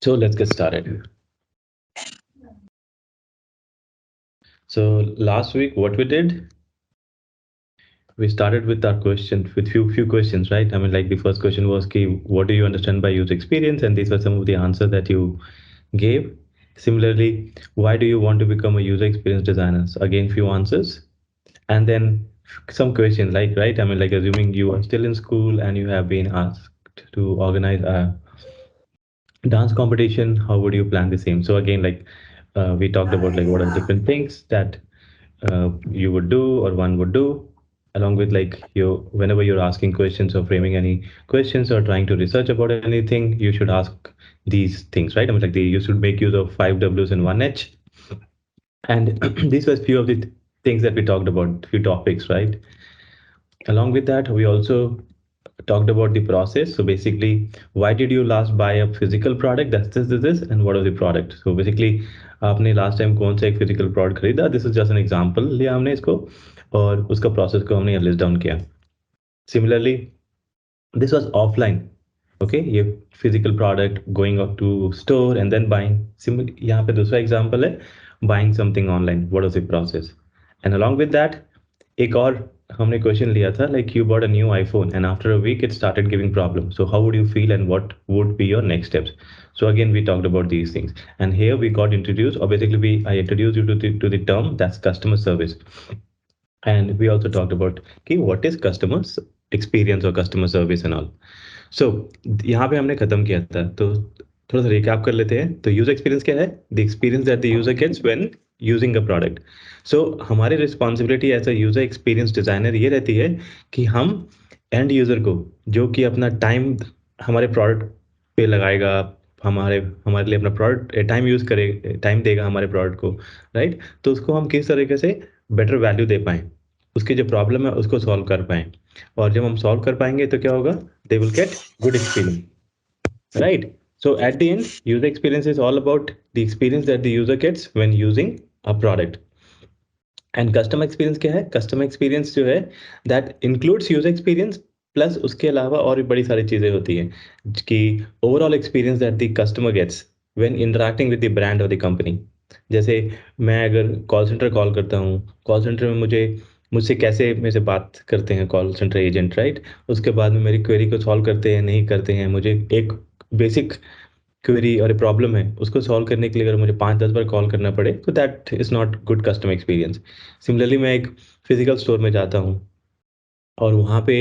So let's get started. So last week, what we did, we started with our question, with few questions, right? I mean, like the first question was, "Ki, what do you understand by user experience?" And these were some of the answers that you gave. Similarly, why do you want to become a user experience designer? So again, few answers, and then some questions, like, right? I mean, like, assuming you are still in school and you have been asked to organize a dance competition, how would you plan the same? So again, like, we talked about like what are the different things that you would do or one would do, along with like you, whenever you're asking questions or framing any questions or trying to research about anything, you should ask these things, right? I mean, like, you should make use of 5 Ws and 1 H. And these were few of the things that we talked about, few topics, right? Along with that, we also talked about the process. So basically, why did you last buy a physical product? That's this, and what are the product? So basically, आपने last time कौन सा एक physical product खरीदा? This is just an example लिया हमने इसको, और उसका process को हमने list down किया. Similarly, this was offline. Okay, ये physical product going up to store and then buying. यहाँ पे दूसरा example है buying something online. What was the process? And along with that, एक और हमने क्वेश्चन लिया था, like you bought a new iPhone and after a week it started giving problem. So how would you feel and what would be your next steps? So again, we talked about these things, and here we got introduced, or basically I introduced you to the term that's customer service. And we also talked about, okay, what is customer experience or customer service and all. So यहाँ पे हमने खत्म किया था, तो थोड़ा सा recap कर लेते हैं. तो यूजर एक्सपीरियंस क्या है? The experience that the user gets when using a product. So हमारी responsibility as a user experience designer ये रहती है कि हम एंड यूजर को, जो कि अपना टाइम हमारे प्रोडक्ट पे लगाएगा, हमारे हमारे लिए अपना प्रोडक्ट टाइम यूज करे, टाइम देगा हमारे प्रोडक्ट को, राइट? तो उसको हम किस तरीके से बेटर वैल्यू दे पाएँ, उसकी जो प्रॉब्लम है उसको सॉल्व कर पाएँ. और जब हम सॉल्व कर पाएंगे तो क्या होगा? They will get good experience, right? So at the end, user experience is all about the experience that the user gets when using a product. And customer experience क्या है? Customer experience जो है, that includes user experience plus उसके अलावा और भी बड़ी सारी चीजें होती हैं कि overall experience that the customer gets when interacting with the brand or the company. जैसे मैं अगर कॉल सेंटर कॉल करता हूँ, कॉल सेंटर में मुझसे कैसे मेरे से बात करते हैं कॉल सेंटर एजेंट, राइट? उसके बाद में मेरी क्वेरी को सॉल्व करते हैं, नहीं करते हैं, मुझे एक बेसिक क्वेरी और प्रॉब्लम है उसको सॉल्व करने के लिए अगर मुझे 5-10 बार कॉल करना पड़े, तो that is not good customer experience. Similarly, मैं एक फिजिकल स्टोर में जाता हूँ और वहाँ पे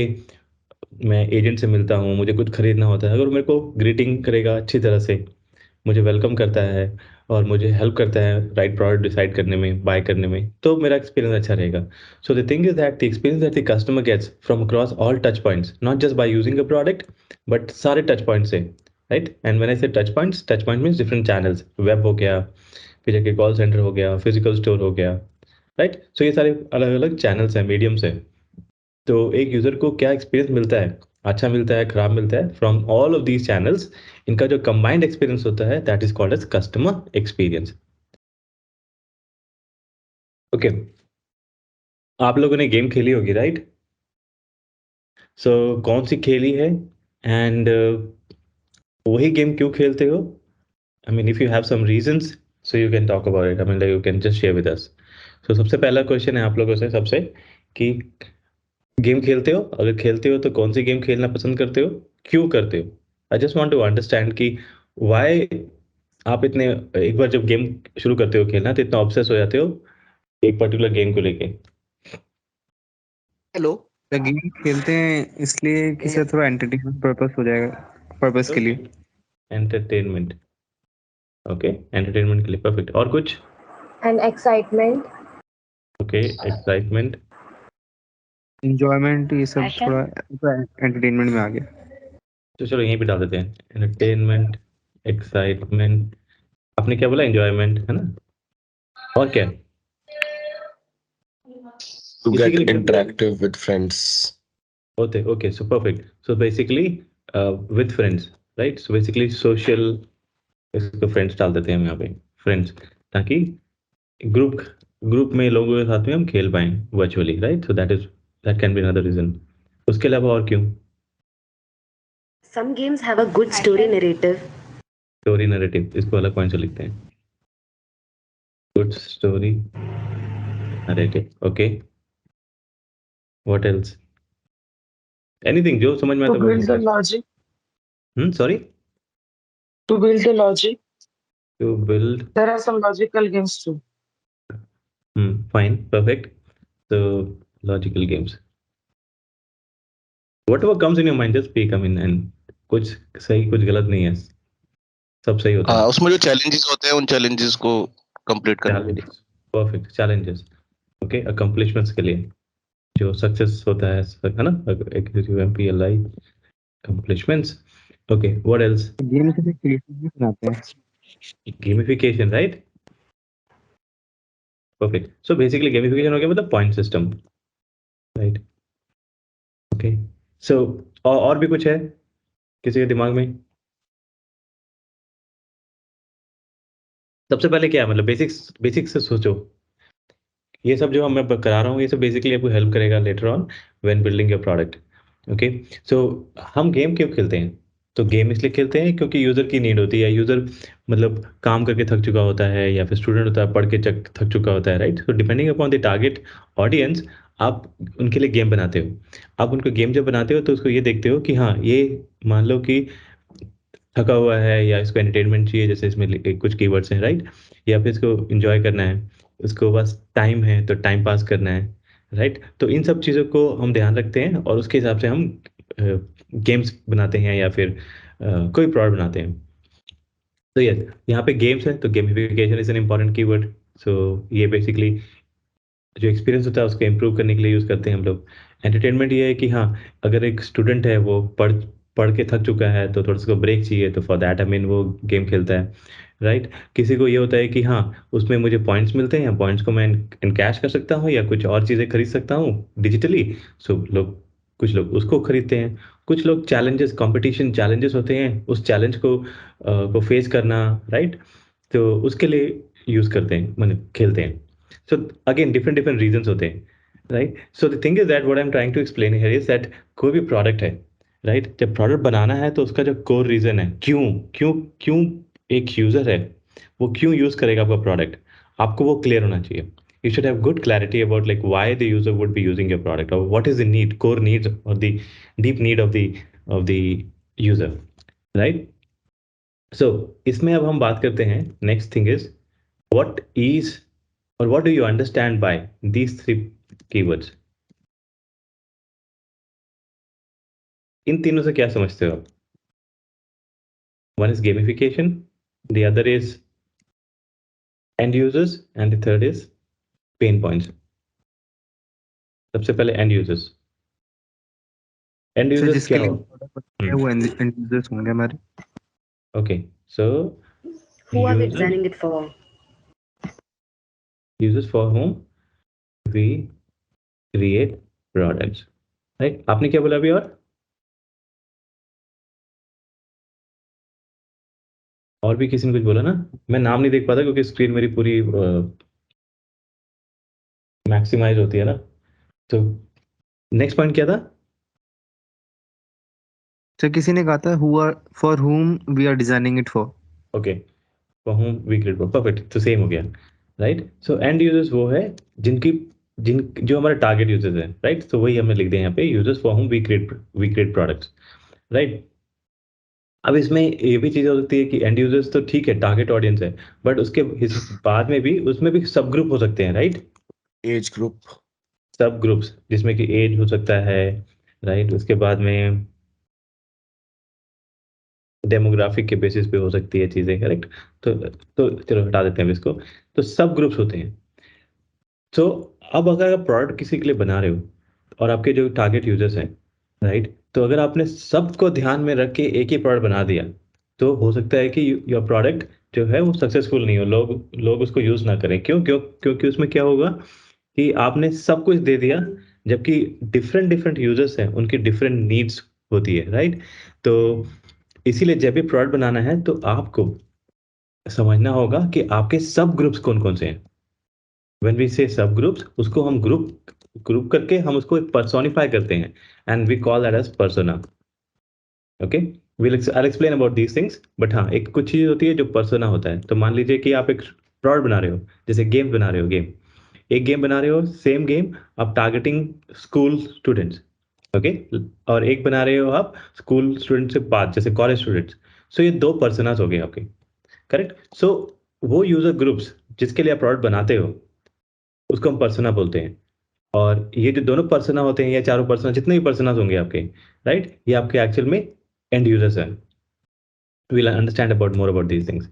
मैं एजेंट से मिलता हूँ, मुझे कुछ खरीदना होता है, अगर मेरे को ग्रीटिंग करेगा अच्छी तरह से, मुझे वेलकम करता है और मुझे हेल्प करता है राइट प्रोडक्ट डिसाइड करने में, बाय करने में, तो मेरा एक्सपीरियंस अच्छा रहेगा. So the thing is that the experience that the customer gets from across all touch points, not just by using a product, but सारे टच पॉइंट से, right? And when I say touch point means different channels, web हो गया, फिर जाके call centre हो गया, physical store हो गया, राइट? सो ये सारे अलग अलग चैनल्स हैं, मीडियम्स है. तो एक यूजर को क्या एक्सपीरियंस मिलता है, अच्छा मिलता है, खराब मिलता है, from all of these channels, इनका जो कंबाइंड एक्सपीरियंस होता है, that is called as customer experience. Okay, आप लोगों ने गेम खेली होगी, राइट? सो कौन सी खेली है, एंड वही गेम क्यों खेलते हो? I mean, if you have some reasons, so you can talk about it. I mean, like, you can just share with us. So सबसे पहला क्वेश्चन है आप लोगों से सबसे, कि गेम खेलते हो? अगर खेलते हो तो कौन सी गेम खेलना पसंद करते हो, क्यों करते हो? I just want to understand कि व्हाई आप इतने, एक बार जब गेम शुरू करते हो खेलना तो इतना ऑब्सेस हो जाते हो एक पर्टिकुलर गेम को लेके. हेलो. तो गेम खेलते हैं इसलिए कि सर थोड़ा एंटरटेनमेंट पर्पस हो जाएगा, पर्पस के लिए. एंटरटेनमेंट, ओके, एंटरटेनमेंट के लिए, परफेक्ट. और कुछ? And excitement. Okay, excitement, enjoyment, ये सब Passion. थोड़ा एंटरटेनमेंट में आ गया. तो चलो यहीं पे डाल देते हैं, एंटरटेनमेंट, एक्साइटमेंट. आपने क्या बोला? एंजॉयमेंट, है ना? और क्या? To इसी के get लिए interactive with friends. होते. Okay, so perfect. So basically with friends, right? So basically social, इसको फ्रेंड्स डाल देते हैं हम यहाँ पे, फ्रेंड्स, ताकि ग्रुप ग्रुप में लोगों के साथ में हम खेल पाएं virtually, right? So that can be another reason. उसके अलावा और क्यों? Some games have a good story narrative. Story narrative, इसको अलग पॉइंट से लिखते हैं, good story narrative. Okay, what else? Anything जो समझ में To आता है वो build the बोलिए। logic, sorry, to build the logic, to build, there are some logical games too. Fine, perfect. So logical games, whatever comes in your mind just speak, I mean, and कुछ सही कुछ गलत नहीं है, सब सही होता है। उसमें जो चैलेंजेस होते हैं उन चैलेंजेस को कंप्लीट करने के लिए। Challenges, perfect, challenges, okay, accomplishments के लिए जो सक्सेस होता है ना, एमपीएलआई, accomplishments. Okay, what else? Game से क्रिएटिव भी बनाते हैं। Gamification, right, perfect. So basically gamification हो गया मतलब point system, right. Okay, so और भी कुछ है किसी के दिमाग में? सबसे पहले क्या है, मतलब बेसिक्स से सोचो। ये सब जो मैं करा रहा हूँ ये सब बेसिकली आपको हेल्प करेगा later on when building your product. Okay, so हम गेम क्यों खेलते हैं? तो गेम इसलिए खेलते हैं क्योंकि यूज़र की नीड होती है। यूज़र मतलब काम करके थक चुका होता है, या फिर स्टूडेंट होता है पढ़ के थक चुका होता है, right. So depending upon the target audience आप उनके लिए गेम बनाते हो। आप उनको गेम जब बनाते हो तो उसको ये देखते हो कि हाँ, ये मान लो कि थका हुआ है या इसको एंटरटेनमेंट चाहिए, जैसे इसमें कुछ कीवर्ड्स हैं, राइट, या फिर इसको एंजॉय करना है, उसको बस टाइम है तो टाइम पास करना है, राइट। तो इन सब चीज़ों को हम ध्यान रखते हैं और उसके हिसाब से हम गेम्स बनाते हैं या फिर कोई प्रोडक्ट बनाते हैं। तो यस, यहाँ पे गेम्स है तो gamification is an important keyword. So ये बेसिकली जो एक्सपीरियंस होता है उसको इम्प्रूव करने के लिए यूज़ करते हैं हम लोग। एंटरटेनमेंट ये है कि हाँ, अगर एक स्टूडेंट है वो पढ़ के थक चुका है तो थोड़ा सा ब्रेक चाहिए, तो फॉर दैट आई मीन वो गेम खेलता है, राइट। किसी को ये होता है कि हाँ, उसमें मुझे पॉइंट्स मिलते हैं, पॉइंट्स को मैं इनकैश कर सकता हूँ या कुछ और चीज़ें खरीद सकता हूँ डिजिटली। सो कुछ लोग उसको खरीदते हैं। कुछ लोग चैलेंजेस, कंपटीशन चैलेंजेस होते हैं, उस चैलेंज को फेस करना, राइट, तो उसके लिए यूज़ करते हैं, मतलब खेलते हैं। So again, different reasons होते हैं, right? So the thing is that what I'm trying to explain here is that कोई भी प्रोडक्ट है, right? जब प्रोडक्ट बनाना है तो उसका जो कोर रीजन है, क्यों क्यों क्यों एक यूजर है वो क्यों यूज करेगा आपका प्रोडक्ट, आपको वो क्लियर होना चाहिए। You should have good clarity about like why the user would be using your product, or what is the need, core needs, or the deep need of the user, right? So इसमें अब हम बात करते हैं, next thing is what is or what do you understand by these three keywords? इन तीनों से क्या समझते हो? One is gamification, the other is end users, and the third is pain points. सबसे पहले end users. End sir users जिसके क्या लिए हो? product बनता है वो एंड यूजर्स होंगे हमारे। Okay, so Who are we users, designing it for? users for whom we create products, right? आपने क्या बोला अभी? और भी किसी ने कुछ बोला ना? मैं नाम नहीं देख पाता क्योंकि स्क्रीन मेरी पूरी मैक्सिमाइज होती है ना। तो नेक्स्ट पॉइंट क्या था? सर किसी ने कहा था who are for whom we are designing it for. Okay, for whom we create, perfect, तो सेम हो गया, राइट। सो एंड यूजर्स वो है जिन जो हमारे टारगेट यूजर्स हैं, राइट। तो वही हमने लिख दिया यहाँ पे, users for whom we create products, right. अब इसमें ये भी चीज़ हो सकती है कि एंड यूजर्स तो ठीक है, टारगेट ऑडियंस है, बट उसके बाद में भी उसमें भी सब ग्रुप हो सकते हैं, राइट। एज ग्रुप, सब ग्रुप्स जिसमें कि एज हो सकता है, राइट। उसके बाद में डेमोग्राफिक के बेसिस पे हो सकती है चीज़ें, करेक्ट। तो चलो हटा देते हैं अब इसको। तो सब ग्रुप्स होते हैं। तो अब अगर आप प्रोडक्ट किसी के लिए बना रहे हो और आपके जो टारगेट यूजर्स हैं, राइट, तो अगर आपने सबको ध्यान में रख के एक ही प्रोडक्ट बना दिया तो हो सकता है कि योर प्रोडक्ट जो है वो सक्सेसफुल नहीं हो, लोग उसको यूज़ ना करें। क्योंकि उसमें क्या होगा कि आपने सब कुछ दे दिया, जबकि डिफरेंट यूजर्स हैं, उनकी डिफरेंट नीड्स होती है, राइट। तो इसीलिए जब भी प्रोडक्ट बनाना है तो आपको समझना होगा कि आपके सब ग्रुप्स कौन कौन से हैं। व्हेन वी से सब ग्रुप्स, उसको हम ग्रुप करके हम उसको पर्सोनिफाई करते हैं, and we call that as persona. Okay, I'll explain about these things, but हाँ, एक कुछ चीज़ होती है जो पर्सोना होता है। तो मान लीजिए कि आप एक प्रोडक्ट बना रहे हो, जैसे गेम बना रहे हो, एक गेम बना रहे हो, सेम गेम आप टारगेटिंग स्कूल स्टूडेंट्स, ओके, और एक बना रहे हो आप स्कूल स्टूडेंट से बाद, जैसे कॉलेज स्टूडेंट्स। सो ये दो पर्सनास हो गए आपके, करेक्ट। सो वो यूजर ग्रुप्स जिसके लिए आप प्रोडक्ट बनाते हो उसको हम पर्सना बोलते हैं। और ये जो दोनों पर्सना होते हैं या चारों पर्सना, जितने भी पर्सनास होंगे आपके, राइट, ये आपके एक्चुअल में एंड यूजर्स हैं। Will understand about more about these things.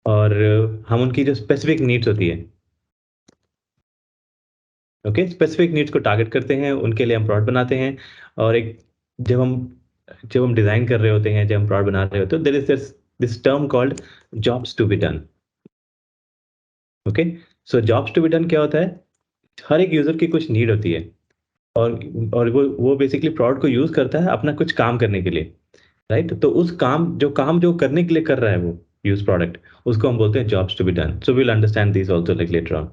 और हम उनकी जो स्पेसिफिक नीड्स होती है, ओके, स्पेसिफिक नीड्स को टारगेट करते हैं, उनके लिए हम प्रोडक्ट बनाते हैं। और एक जब हम डिजाइन कर रहे होते हैं, जब हम प्रोडक्ट बना रहे होते हैं, there is this term called jobs to be done. Okay, so jobs to be done क्या होता है? हर एक यूजर की कुछ नीड होती है, और वो बेसिकली प्रोडक्ट को यूज करता है अपना कुछ काम करने के लिए, राइट। तो उस काम जो करने के लिए कर रहा है वो यूज प्रोडक्ट, उसको हम बोलते हैं jobs to be done. So we'll understand this also like later on.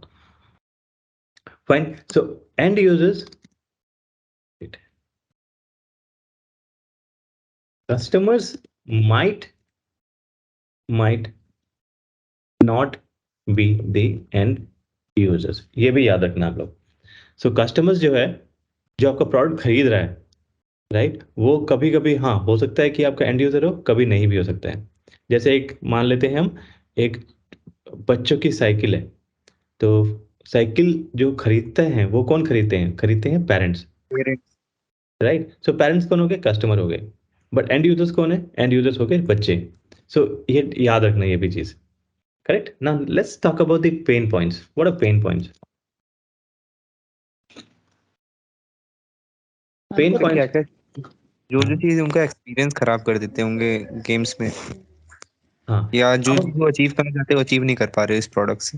Fine. So and users, customers might not be the end users, ये भी याद रखना आप लोग। सो कस्टमर्स जो है, जो आपका प्रोडक्ट खरीद रहा है, राइट, वो कभी कभी हाँ हो सकता है कि आपका एंड यूजर हो, कभी नहीं भी हो सकता है। जैसे एक मान लेते हैं हम, एक बच्चों की साइकिल है, तो साइकिल जो खरीदते हैं वो कौन खरीदते हैं पेरेंट्स, राइट। सो पेरेंट्स कौन हो गए? कस्टमर हो गए। बट एंड यूजर्स कौन है? एंड यूजर्स हो गए बच्चे। सो ये याद रखना, ये भी चीज, correct. Now let's talk about the pain points. What are pain points? Pain क्या पॉइंट्स, क्या जो चीज उनका एक्सपीरियंस खराब कर देते होंगे गेम्स में, हाँ। या जो अब चीज वो अचीव करना चाहते हैं अचीव नहीं कर पा रहे इस प्रोडक्ट से।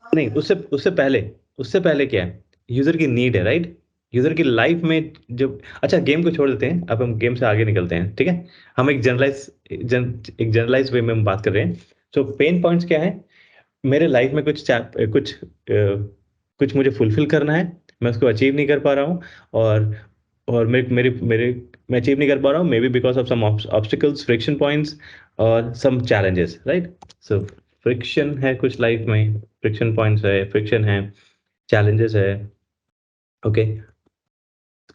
नहीं, उससे पहले क्या है? यूजर की नीड है, राइट। यूजर की लाइफ में जब, अच्छा गेम को छोड़ देते हैं, अब हम गेम से आगे निकलते हैं, ठीक है। हम एक जनरलाइज वे में हम बात कर रहे हैं। सो पेन पॉइंट्स क्या है? मेरे लाइफ में कुछ मुझे फुलफिल करना है, मैं उसको अचीव नहीं कर पा रहा हूँ। और मेरे मेरे मेरे मैं अचीव नहीं कर पा रहा हूँ, maybe because of some obstacles, friction points और some challenges, right. So friction है कुछ लाइफ में, फ्रिक्शन पॉइंट्स है, फ्रिक्शन है, चैलेंजेस है, ओके।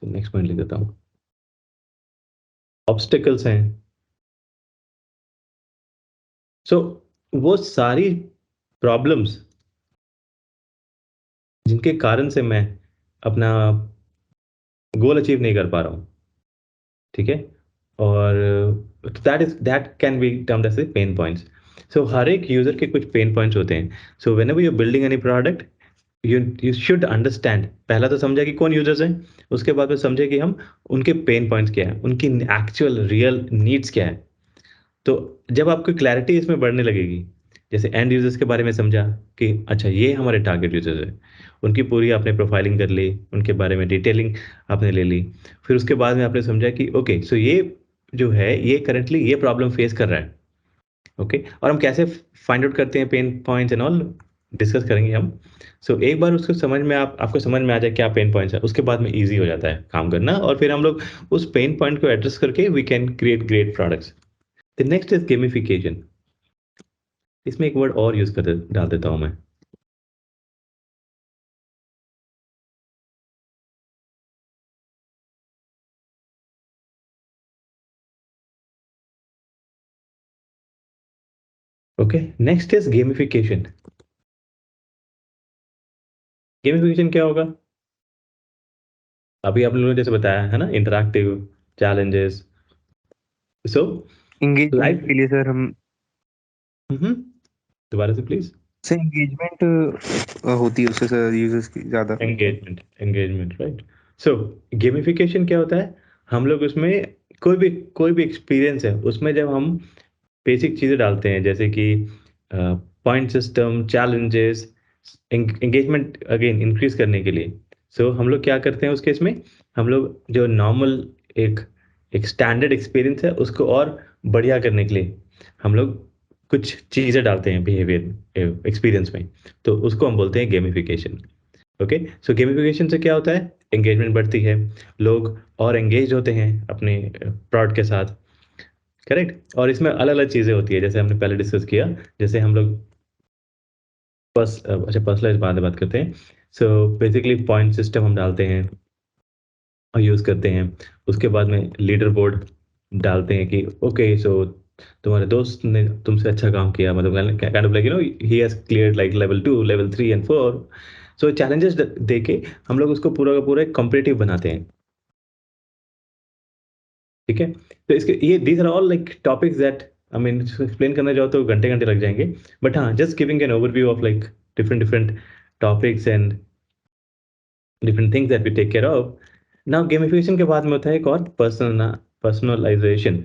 नेक्स्ट पॉइंट लिख देता हूँ, ऑब्स्टिकल्स हैं। सो वो सारी प्रॉब्लम्स जिनके कारण से मैं अपना गोल अचीव नहीं कर पा रहा हूँ, ठीक है। और that can be termed as pain points. So हर एक यूजर के कुछ पेन पॉइंट्स होते हैं। So whenever you building any product, you should understand, पहला तो समझे कि कौन यूजर्स हैं, उसके बाद में समझे कि हम उनके पेन पॉइंट्स क्या है, उनकी एक्चुअल रियल नीड्स क्या है। तो जब आपको क्लैरिटी इसमें बढ़ने लगेगी, जैसे एंड यूजर्स के बारे में समझा कि अच्छा ये हमारे टारगेट यूजर्स है, उनकी पूरी आपने प्रोफाइलिंग कर ली, उनके बारे में डिटेलिंग आपने ले ली, फिर उसके बाद में आपने समझा कि ओके, सो ये जो है ये करेंटली ये प्रॉब्लम फेस कर रहा है, ओके। और हम कैसे फाइंड आउट करते हैं pen points and all, discuss करेंगे हम। सो एक बार उसको समझ में आपको समझ में आ जाए क्या पेन पॉइंट्स है, उसके बाद में ईजी हो जाता है काम करना, और फिर हम लोग उस पेन पॉइंट को एड्रेस करके we can create great products. The next is gamification. इसमें एक वर्ड और यूज कर डाल देता हूं मैं, okay. Next is gamification. Gamification क्या होगा? अभी आप लोगों ने जैसे बताया है ना, इंटरैक्टिव, चैलेंजेस। सो एंगेजमेंट लाइफ, के लिए सर हम दोबारा से प्लीज। से एंगेजमेंट होती है उससे सर यूजर्स की ज्यादा। Engagement, right. सो गेमिफिकेशन क्या होता है? हम लोग उसमें कोई भी एक्सपीरियंस है उसमें जब हम बेसिक चीज़ें डालते हैं, जैसे कि point system, challenges, engagement again increase करने के लिए। सो हम लोग क्या करते हैं उस केस में, हम लोग जो नॉर्मल एक एक स्टैंडर्ड एक्सपीरियंस है उसको और बढ़िया करने के लिए हम लोग कुछ चीज़ें डालते हैं बिहेवियर एक्सपीरियंस में, तो उसको हम बोलते हैं गेमिफिकेशन, ओके। सो गेमिफिकेशन से क्या होता है? एंगेजमेंट बढ़ती है, लोग और एंगेज होते हैं अपने प्रोडक्ट के साथ, करेक्ट। और इसमें अलग अलग चीजें होती है, जैसे हमने पहले डिस्कस किया, जैसे हम लोग अच्छा पर्सनलाइज बाद में बात करते हैं। सो बेसिकली पॉइंट सिस्टम हम डालते हैं और यूज करते हैं। उसके बाद में लीडर बोर्ड डालते हैं कि ओके सो तुम्हारे दोस्त ने तुमसे अच्छा काम किया, मतलब kind of like he has cleared like level 2 level 3 and 4। So challenges देके हम लोग उसको पूरा का पूरा एक कॉम्पिटिटिव बनाते हैं। ठीक है, तो इसके ये these are all like topics that I mean explain करने जाओ तो घंटे घंटे लग जाएंगे, बट हाँ just giving an overview of like different different topics and different things that we take care of. Now gamification के बाद में होता है एक और personalization,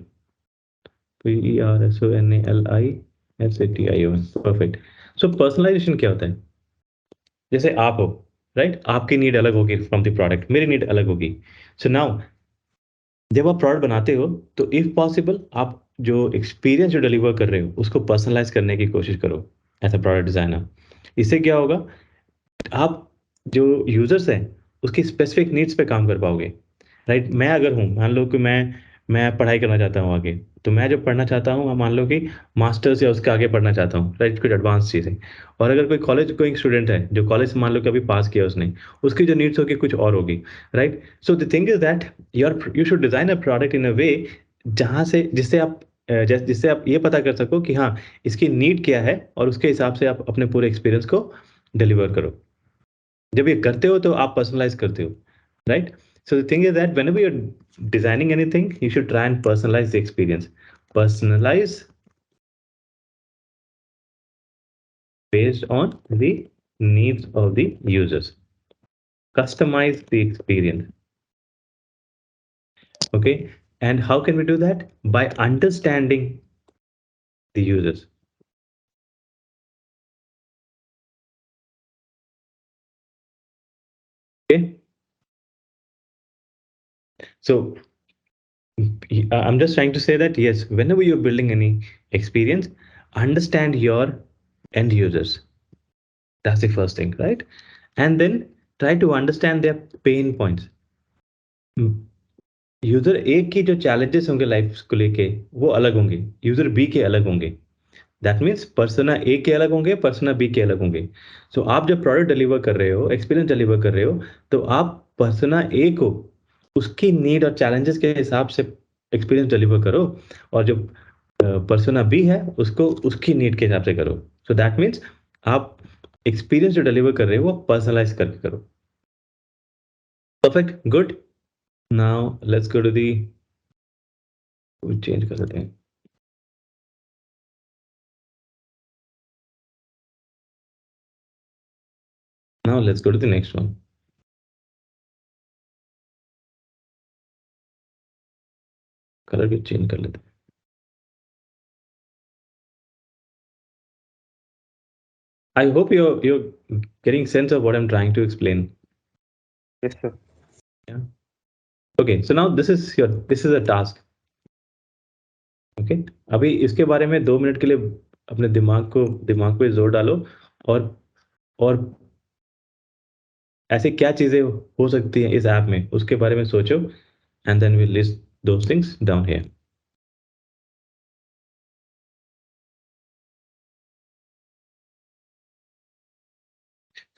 PERSONALIZATION, perfect. So personalization क्या होता है? जैसे आप हो, राइट, आपकी नीड अलग होगी फ्रॉम द प्रोडक्ट, मेरी नीड अलग होगी। सो नाउ जब आप प्रोडक्ट बनाते हो तो इफ पॉसिबल आप जो एक्सपीरियंस जो डिलीवर कर रहे हो उसको पर्सनलाइज करने की कोशिश करो एज अ प्रोडक्ट डिजाइनर। इससे क्या होगा, आप जो यूजर्स हैं उसकी स्पेसिफिक नीड्स पे काम कर पाओगे, राइट। मैं अगर हूँ, मान लो कि मैं पढ़ाई करना चाहता हूँ आगे, तो मैं जो पढ़ना चाहता हूँ, मान लो कि मास्टर्स या उसके आगे पढ़ना चाहता हूँ, राइट, कुछ एडवांस चीज़ें। और अगर कोई कॉलेज गोइंग स्टूडेंट है जो कॉलेज मान लो कि अभी पास किया उसने, उसकी जो नीड्स होगी कुछ और होगी, right. So the thing is that you should design a product in a way जहाँ से जिससे आप ये पता कर सको कि हाँ इसकी नीड क्या है, और उसके हिसाब से आप अपने पूरे एक्सपीरियंस को डिलीवर करो। जब ये करते हो तो आप पर्सनलाइज करते हो, right. So the thing is that whenever you are designing anything you should try and personalize the experience. Personalize based on the needs of the users. Customize the experience. Okay, and how can we do that? By understanding the users. Okay, so I'm just trying to say that yes, whenever you're building any experience, understand your end users. That's the first thing, right? And then try to understand their pain points. User A की जो challenges होंगे life को लेके वो अलग होंगे, user B के अलग होंगे। दैट मीन्स पर्सना ए के अलग होंगे, पर्सना बी के अलग होंगे। सो आप जब प्रोडक्ट डिलीवर कर रहे हो, एक्सपीरियंस डिलीवर कर रहे हो, तो आप पर्सना ए को उसकी नीड और चैलेंजेस के हिसाब से एक्सपीरियंस डिलीवर करो, और जो पर्सना बी है उसको उसकी नीड के हिसाब से करो। सो दैट मीन्स आप एक्सपीरियंस जो डिलीवर कर रहे हो वो पर्सनलाइज करके करो। Perfect, good. Now let's go to the, change कर देते हैं। Now let's go to the next one. Colour भी चेंज कर लेते हैं। I hope you're getting sense of what I'm trying to explain. Yes, sir. Yeah. Okay, so now this is a task. Okay, अभी इसके बारे में 2 minute के लिए अपने दिमाग पे जोर डालो, और ऐसे क्या चीजें हो सकती हैं इस ऐप में उसके बारे में सोचो, and then we'll list those things down here.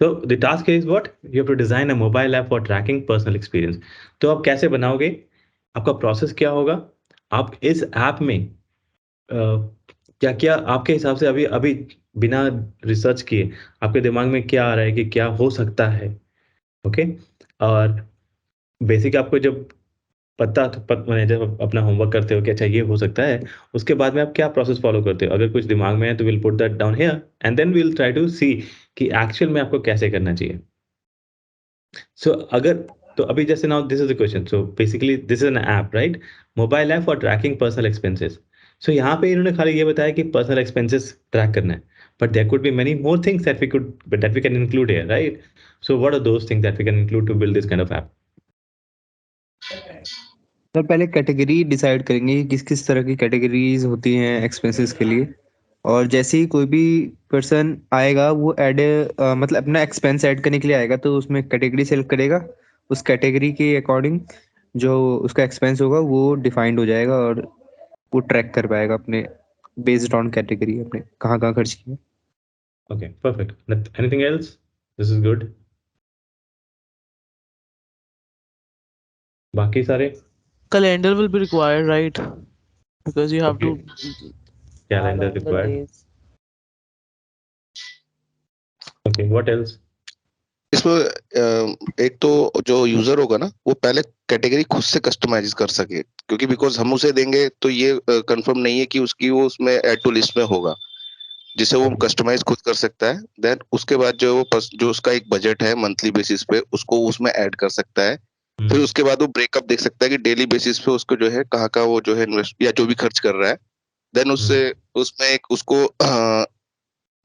So the task is what? You have to design a mobile app for tracking personal experience. तो आप कैसे बनाओगे, आपका प्रोसेस क्या होगा, आप इस ऐप में क्या क्या आपके हिसाब से अभी अभी बिना रिसर्च किए आपके दिमाग में क्या आ रहा है कि क्या हो सकता है। ओके, और बेसिक आपको जब मैंने जब अपना होमवर्क करते हो कि अच्छा ये हो सकता है, उसके बाद में आप क्या प्रोसेस फॉलो करते हो, अगर कुछ दिमाग में है तो will put that down here and then will try to see कि एक्चुअल में आपको कैसे करना चाहिए। सो अगर तो अभी जैसे now this is the question, so basically this is an app, right, mobile app for tracking personal expenses. So यहाँ पे इन्होंने खाली ये बताया कि पर्सनल एक्सपेंसेस ट्रैक करना है, but there could be many more things that we can include here, right. So what are those things that we can include to build this kind of app? Sir पहले category decide करेंगे कि किस किस तरह की categories होती हैं expenses के लिए, और जैसे ही कोई भी पर्सन आएगा वो मतलब अपना एक्सपेंस ऐड करने के लिए आएगा तो उसमें कैटेगरी सेलेक्ट करेगा, उस कैटेगरी के अकॉर्डिंग जो उसका एक्सपेंस होगा वो डिफाइंड हो जाएगा, और वो ट्रैक कर पाएगा अपने बेस्ड ऑन कैटेगरी अपने कहाँ कहाँ खर्च किए। Okay, perfect. Anything else? This is good. बाकी सारे Calendar will be required, right? Because you have Okay. to Calendar add on the required. days. Okay, what else? इसमें एक तो जो यूजर होगा ना वो पहले कैटेगरी खुद से कस्टमाइज कर सके, क्योंकि बिकॉज हम उसे देंगे तो ये कंफर्म नहीं है कि उसकी वो उसमें ऐड टू लिस्ट में होगा, जिसे वो कस्टमाइज खुद कर सकता है। देन उसके बाद जो उसका एक बजट है मंथली बेसिस पे उसको उसमें ऐड कर सकता है। फिर उसके बाद वो ब्रेकअप देख सकता है कि डेली बेसिस पे उसको जो है कहाँ का वो जो है इन्वेस्ट या जो भी खर्च कर रहा है। देन उससे उसमें एक उसको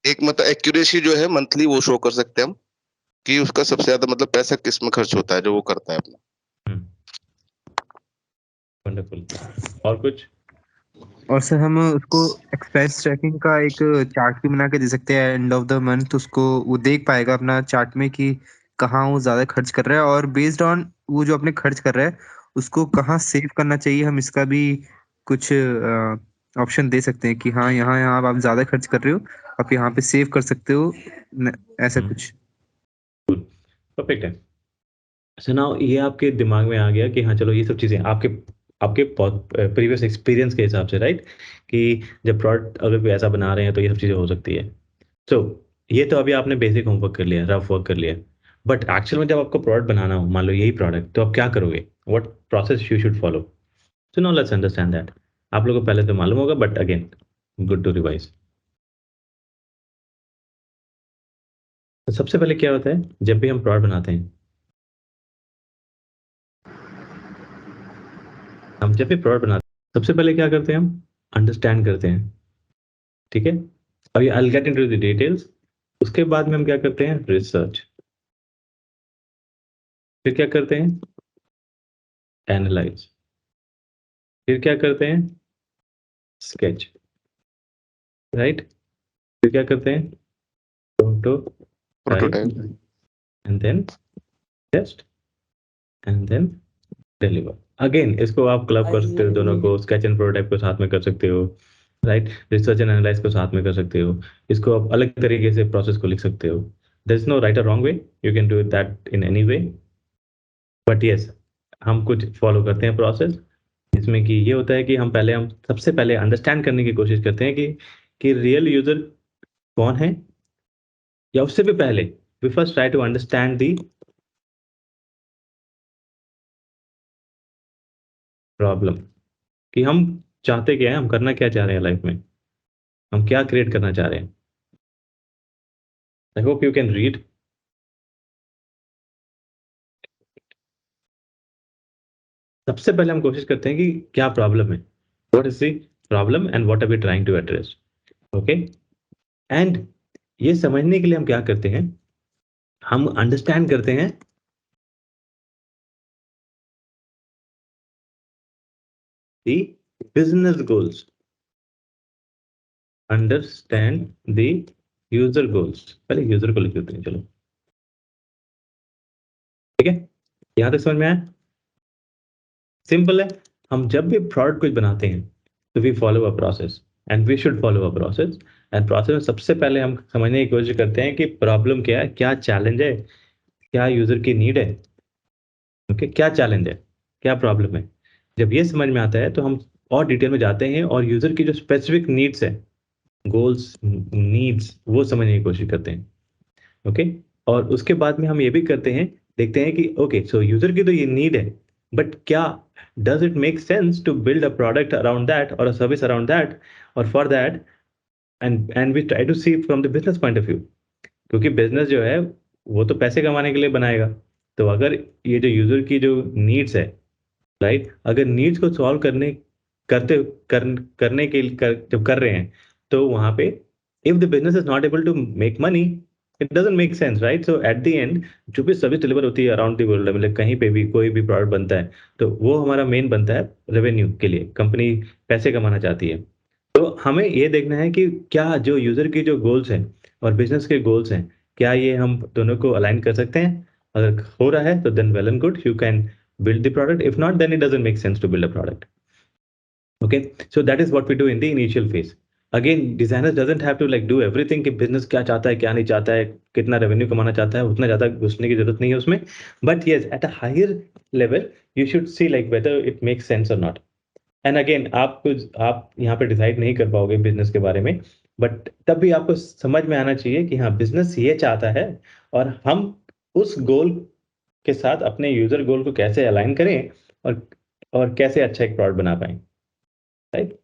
एक मतलब एक्यूरेसी जो है मंथली वो शो कर सकते हैं हम कि उसका सबसे ज्यादा मतलब पैसा किस में खर्च होता है जो वो करता है अपना। वंडरफुल। और कुछ? और सर हम उसको एक्सपेंस ट्रैकिंग का एक चार्ट भी बना के दे सकते हैं एंड ऑफ द मंथ, उसको वो देख पाएगा अपना चार्ट में कि कहाँ वो ज़्यादा खर्च कर रहा है और बेस्ड ऑन वो जो अपने खर्च कर रहा है उसको कहाँ सेव करना चाहिए। हम इसका भी कुछ ऑप्शन दे सकते हैं कि हाँ यहाँ यहाँ आप ज़्यादा खर्च कर रहे हो, आप यहाँ पे सेव कर सकते हो, ऐसा कुछ। परफेक्ट है। सो नाउ ये आपके दिमाग में आ गया कि हाँ चलो ये सब चीज़ें आपके आपके प्रीवियस एक्सपीरियंस के हिसाब से, राइट, कि जब प्रोडक्ट अगर कोई ऐसा बना रहे हैं तो ये सब चीज़ें हो सकती है। सो ये तो अभी आपने बेसिक होमवर्क कर लिया, रफ वर्क कर लिया, बट एक्चुअल में जब आपको प्रोडक्ट बनाना हो, मान लो यही प्रोडक्ट, तो आप क्या करोगे? What process you should follow? So now let's understand that. आप लोगों को पहले तो मालूम होगा, but again good to revise. तो सबसे पहले क्या होता है जब भी हम प्रोडक्ट बनाते हैं, हम जब भी प्रोडक्ट बनाते हैं सबसे पहले क्या करते हैं? हम अंडरस्टैंड करते हैं, ठीक है? अभी I will get into the details. उसके बाद में हम क्या करते हैं? रिसर्च। फिर क्या करते हैं? एनालाइज। फिर क्या करते हैं? Sketch, right? फिर क्या करते हैं? Prototype, and then test, and then deliver. Again इसको आप क्लब कर सकते हो, दोनों को, स्केच एंड प्रोटोटाइप को साथ में कर सकते हो, राइट? रिसर्च एंड एनालाइज को साथ में कर सकते हो। इसको आप अलग तरीके से प्रोसेस को लिख सकते हो। देयर इज नो राइट और wrong way, you can do that in any way, but yes हम कुछ फॉलो करते हैं प्रोसेस, जिसमें कि ये होता है कि हम सबसे पहले अंडरस्टैंड करने की कोशिश करते हैं कि रियल यूजर कौन है, या उससे भी पहले we first try to understand the problem, कि हम चाहते क्या है, हम करना क्या चाह रहे हैं लाइफ में, हम क्या क्रिएट करना चाह रहे हैं। I hope you can read. सबसे पहले हम कोशिश करते हैं कि क्या प्रॉब्लम है, what is the problem and what are we trying to address, okay? And ये समझने के लिए हम क्या करते हैं? हम अंडरस्टैंड करते हैं the business goals, understand the user goals। पहले यूजर को लिख देते हैं, चलो, ठीक है? यहां तक समझ में आया? सिंपल है। हम जब भी प्रोडक्ट कुछ बनाते हैं तो we follow a process, and we should follow a process. And process में सबसे पहले हम समझने की कोशिश करते हैं कि प्रॉब्लम क्या है, क्या चैलेंज है, क्या यूजर की नीड है, ओके? क्या चैलेंज है, क्या प्रॉब्लम है। जब ये समझ में आता है तो हम और डिटेल में जाते हैं और यूजर की जो स्पेसिफिक नीड्स है, गोल्स, नीड्स, वो समझने की कोशिश करते हैं, ओके? और उसके बाद में हम ये भी करते हैं, देखते हैं कि ओके सो यूजर की तो ये नीड है, बट क्या does it make sense to build a product around that और अ सर्विस अराउंड दैट, और for that and we try to see from the business point of view, क्योंकि business जो है वो तो पैसे कमाने के लिए बनाएगा। तो अगर ये जो यूजर की जो नीड्स है, राइट, अगर नीड्स को सॉल्व करने के लिए जब कर रहे हैं, तो वहां पे if the business is not able to make money, it doesn't make sense, right? So at the end जो भी सर्विस डिलीवर होती है अराउंड द वर्ल्ड, मतलब कहीं पे भी कोई भी प्रोडक्ट बनता है, तो वो हमारा मेन बनता है रेवेन्यू के लिए, कंपनी पैसे कमाना चाहती है। तो हमें ये देखना है कि क्या जो यूजर की जो गोल्स हैं और बिजनेस के गोल्स हैं, क्या ये हम दोनों को अलाइन कर सकते हैं? अगर हो रहा है तो then well and good, you can build the product. If not, then it doesn't make sense to build a product. Okay, so that is what we do in the initial phase. Again, designer doesn't have to like do everything कि business क्या चाहता है क्या नहीं चाहता है, कितना revenue कमाना चाहता है, उतना ज़्यादा घुसने की जरूरत नहीं है उसमें. But yes, at a higher level, you should see like whether it makes sense or not. And again, आप यहाँ पे डिसाइड नहीं कर पाओगे बिजनेस के बारे में, बट तब भी आपको समझ में आना चाहिए कि हाँ, बिजनेस ये चाहता है और हम उस गोल के साथ अपने यूजर गोल को कैसे अलाइन करें और कैसे अच्छा एक प्रोडक्ट बना पाएं, राइट.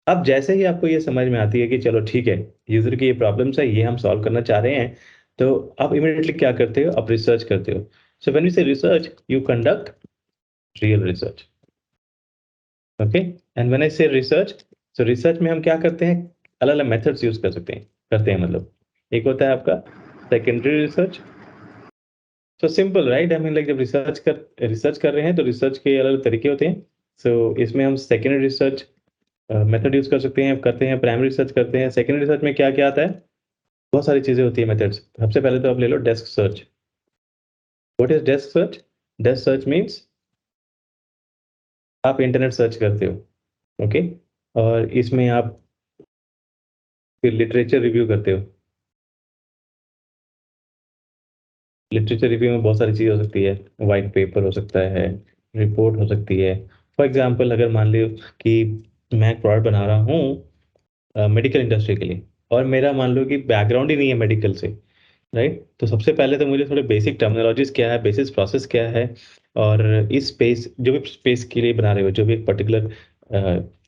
अब जैसे ही आपको ये समझ में आती है कि चलो ठीक है, यूजर की ये प्रॉब्लम्स है, ये हम सॉल्व करना चाह रहे हैं, तो आप इमीडिएटली क्या करते हो, आप रिसर्च करते हो. सो व्हेन यू से research, you conduct real research. Okay, and when I से रिसर्च, सो रिसर्च में हम क्या करते हैं, अलग अलग मेथड्स यूज करते हैं मतलब. एक होता है आपका secondary research. So simple, right. आई मीन लाइक जब रिसर्च कर रहे हैं तो रिसर्च के अलग अलग तरीके होते हैं. सो इसमें हम सेकेंडरी रिसर्च मेथड यूज कर सकते हैं, करते हैं प्राइमरी रिसर्च करते हैं. सेकेंडरी रिसर्च में क्या क्या आता है, बहुत सारी चीजें होती है मेथड्स. सबसे पहले तो आप ले लो desk search. What is desk search? Desk search means आप इंटरनेट सर्च करते हो, ओके, और इसमें आप फिर लिटरेचर रिव्यू करते हो. लिटरेचर रिव्यू में बहुत सारी चीज़ हो सकती है, वाइट पेपर हो सकता है, रिपोर्ट हो सकती है. फॉर एग्जांपल, अगर मान लो कि मैं एक प्रोडक्ट बना रहा हूँ मेडिकल इंडस्ट्री के लिए, और मेरा मान लो कि बैकग्राउंड ही नहीं है मेडिकल से, राइट. तो सबसे पहले तो मुझे थोड़े बेसिक टर्मिनोलॉजीज क्या है, बेसिक प्रोसेस क्या है, और इस स्पेस, जो भी स्पेस के लिए बना रहे हो, जो भी एक पर्टिकुलर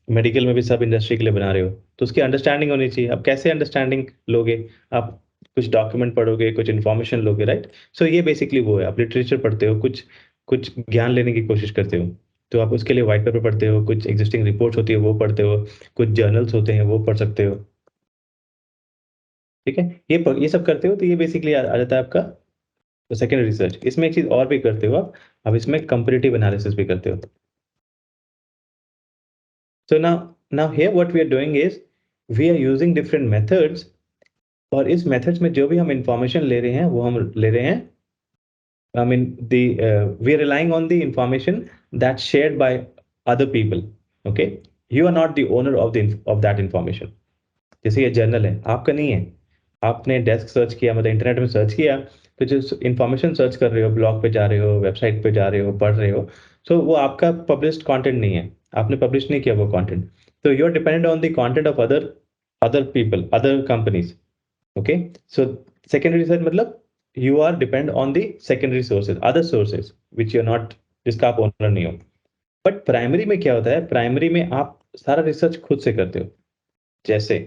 मेडिकल में भी सब इंडस्ट्री के लिए बना रहे हो, तो उसकी अंडरस्टैंडिंग होनी चाहिए. अब कैसे अंडरस्टैंडिंग लोगे, आप कुछ डॉक्यूमेंट पढ़ोगे, कुछ इन्फॉर्मेशन लोगे, राइट. सो ये बेसिकली वो है, आप लिटरेचर पढ़ते हो, कुछ कुछ ज्ञान लेने की कोशिश करते हो, तो आप उसके लिए व्हाइट पेपर पढ़ते हो, कुछ एग्जिस्टिंग रिपोर्ट्स होती है वो पढ़ते हो, कुछ जर्नल्स होते हैं वो पढ़ सकते हो, ठीक है. ये सब करते हो, तो ये बेसिकली आ जाता है आपका सेकेंड रिसर्च. इसमें एक चीज और भी करते हो आप, अब इसमें कंपैरेटिव एनालिसिस भी करते हो. So now here what we are doing is we are using different methods, और इस methods में जो भी हम information ले रहे हैं वो हम ले रहे हैं, I mean we are relying on the information that's shared by other people. Okay, you are not the owner of that information. जैसे ये जर्नल है, आपका नहीं है. आपने डेस्क सर्च किया, मतलब इंटरनेट में सर्च किया, तो जो इन्फॉर्मेशन सर्च कर रहे हो, ब्लॉग पे जा रहे हो, वेबसाइट पे जा रहे हो, पढ़ रहे हो, सो वो आपका पब्लिश्ड कंटेंट नहीं है, आपने पब्लिश नहीं किया वो कंटेंट. तो you are dependent on the content of other people, other companies. Okay, so secondary research मतलब you are depend on the secondary sources, other sources which you are not, जिसका आप ओनर नहीं हो. But primary में क्या होता है, primary में आप सारा रिसर्च खुद से करते हो. जैसे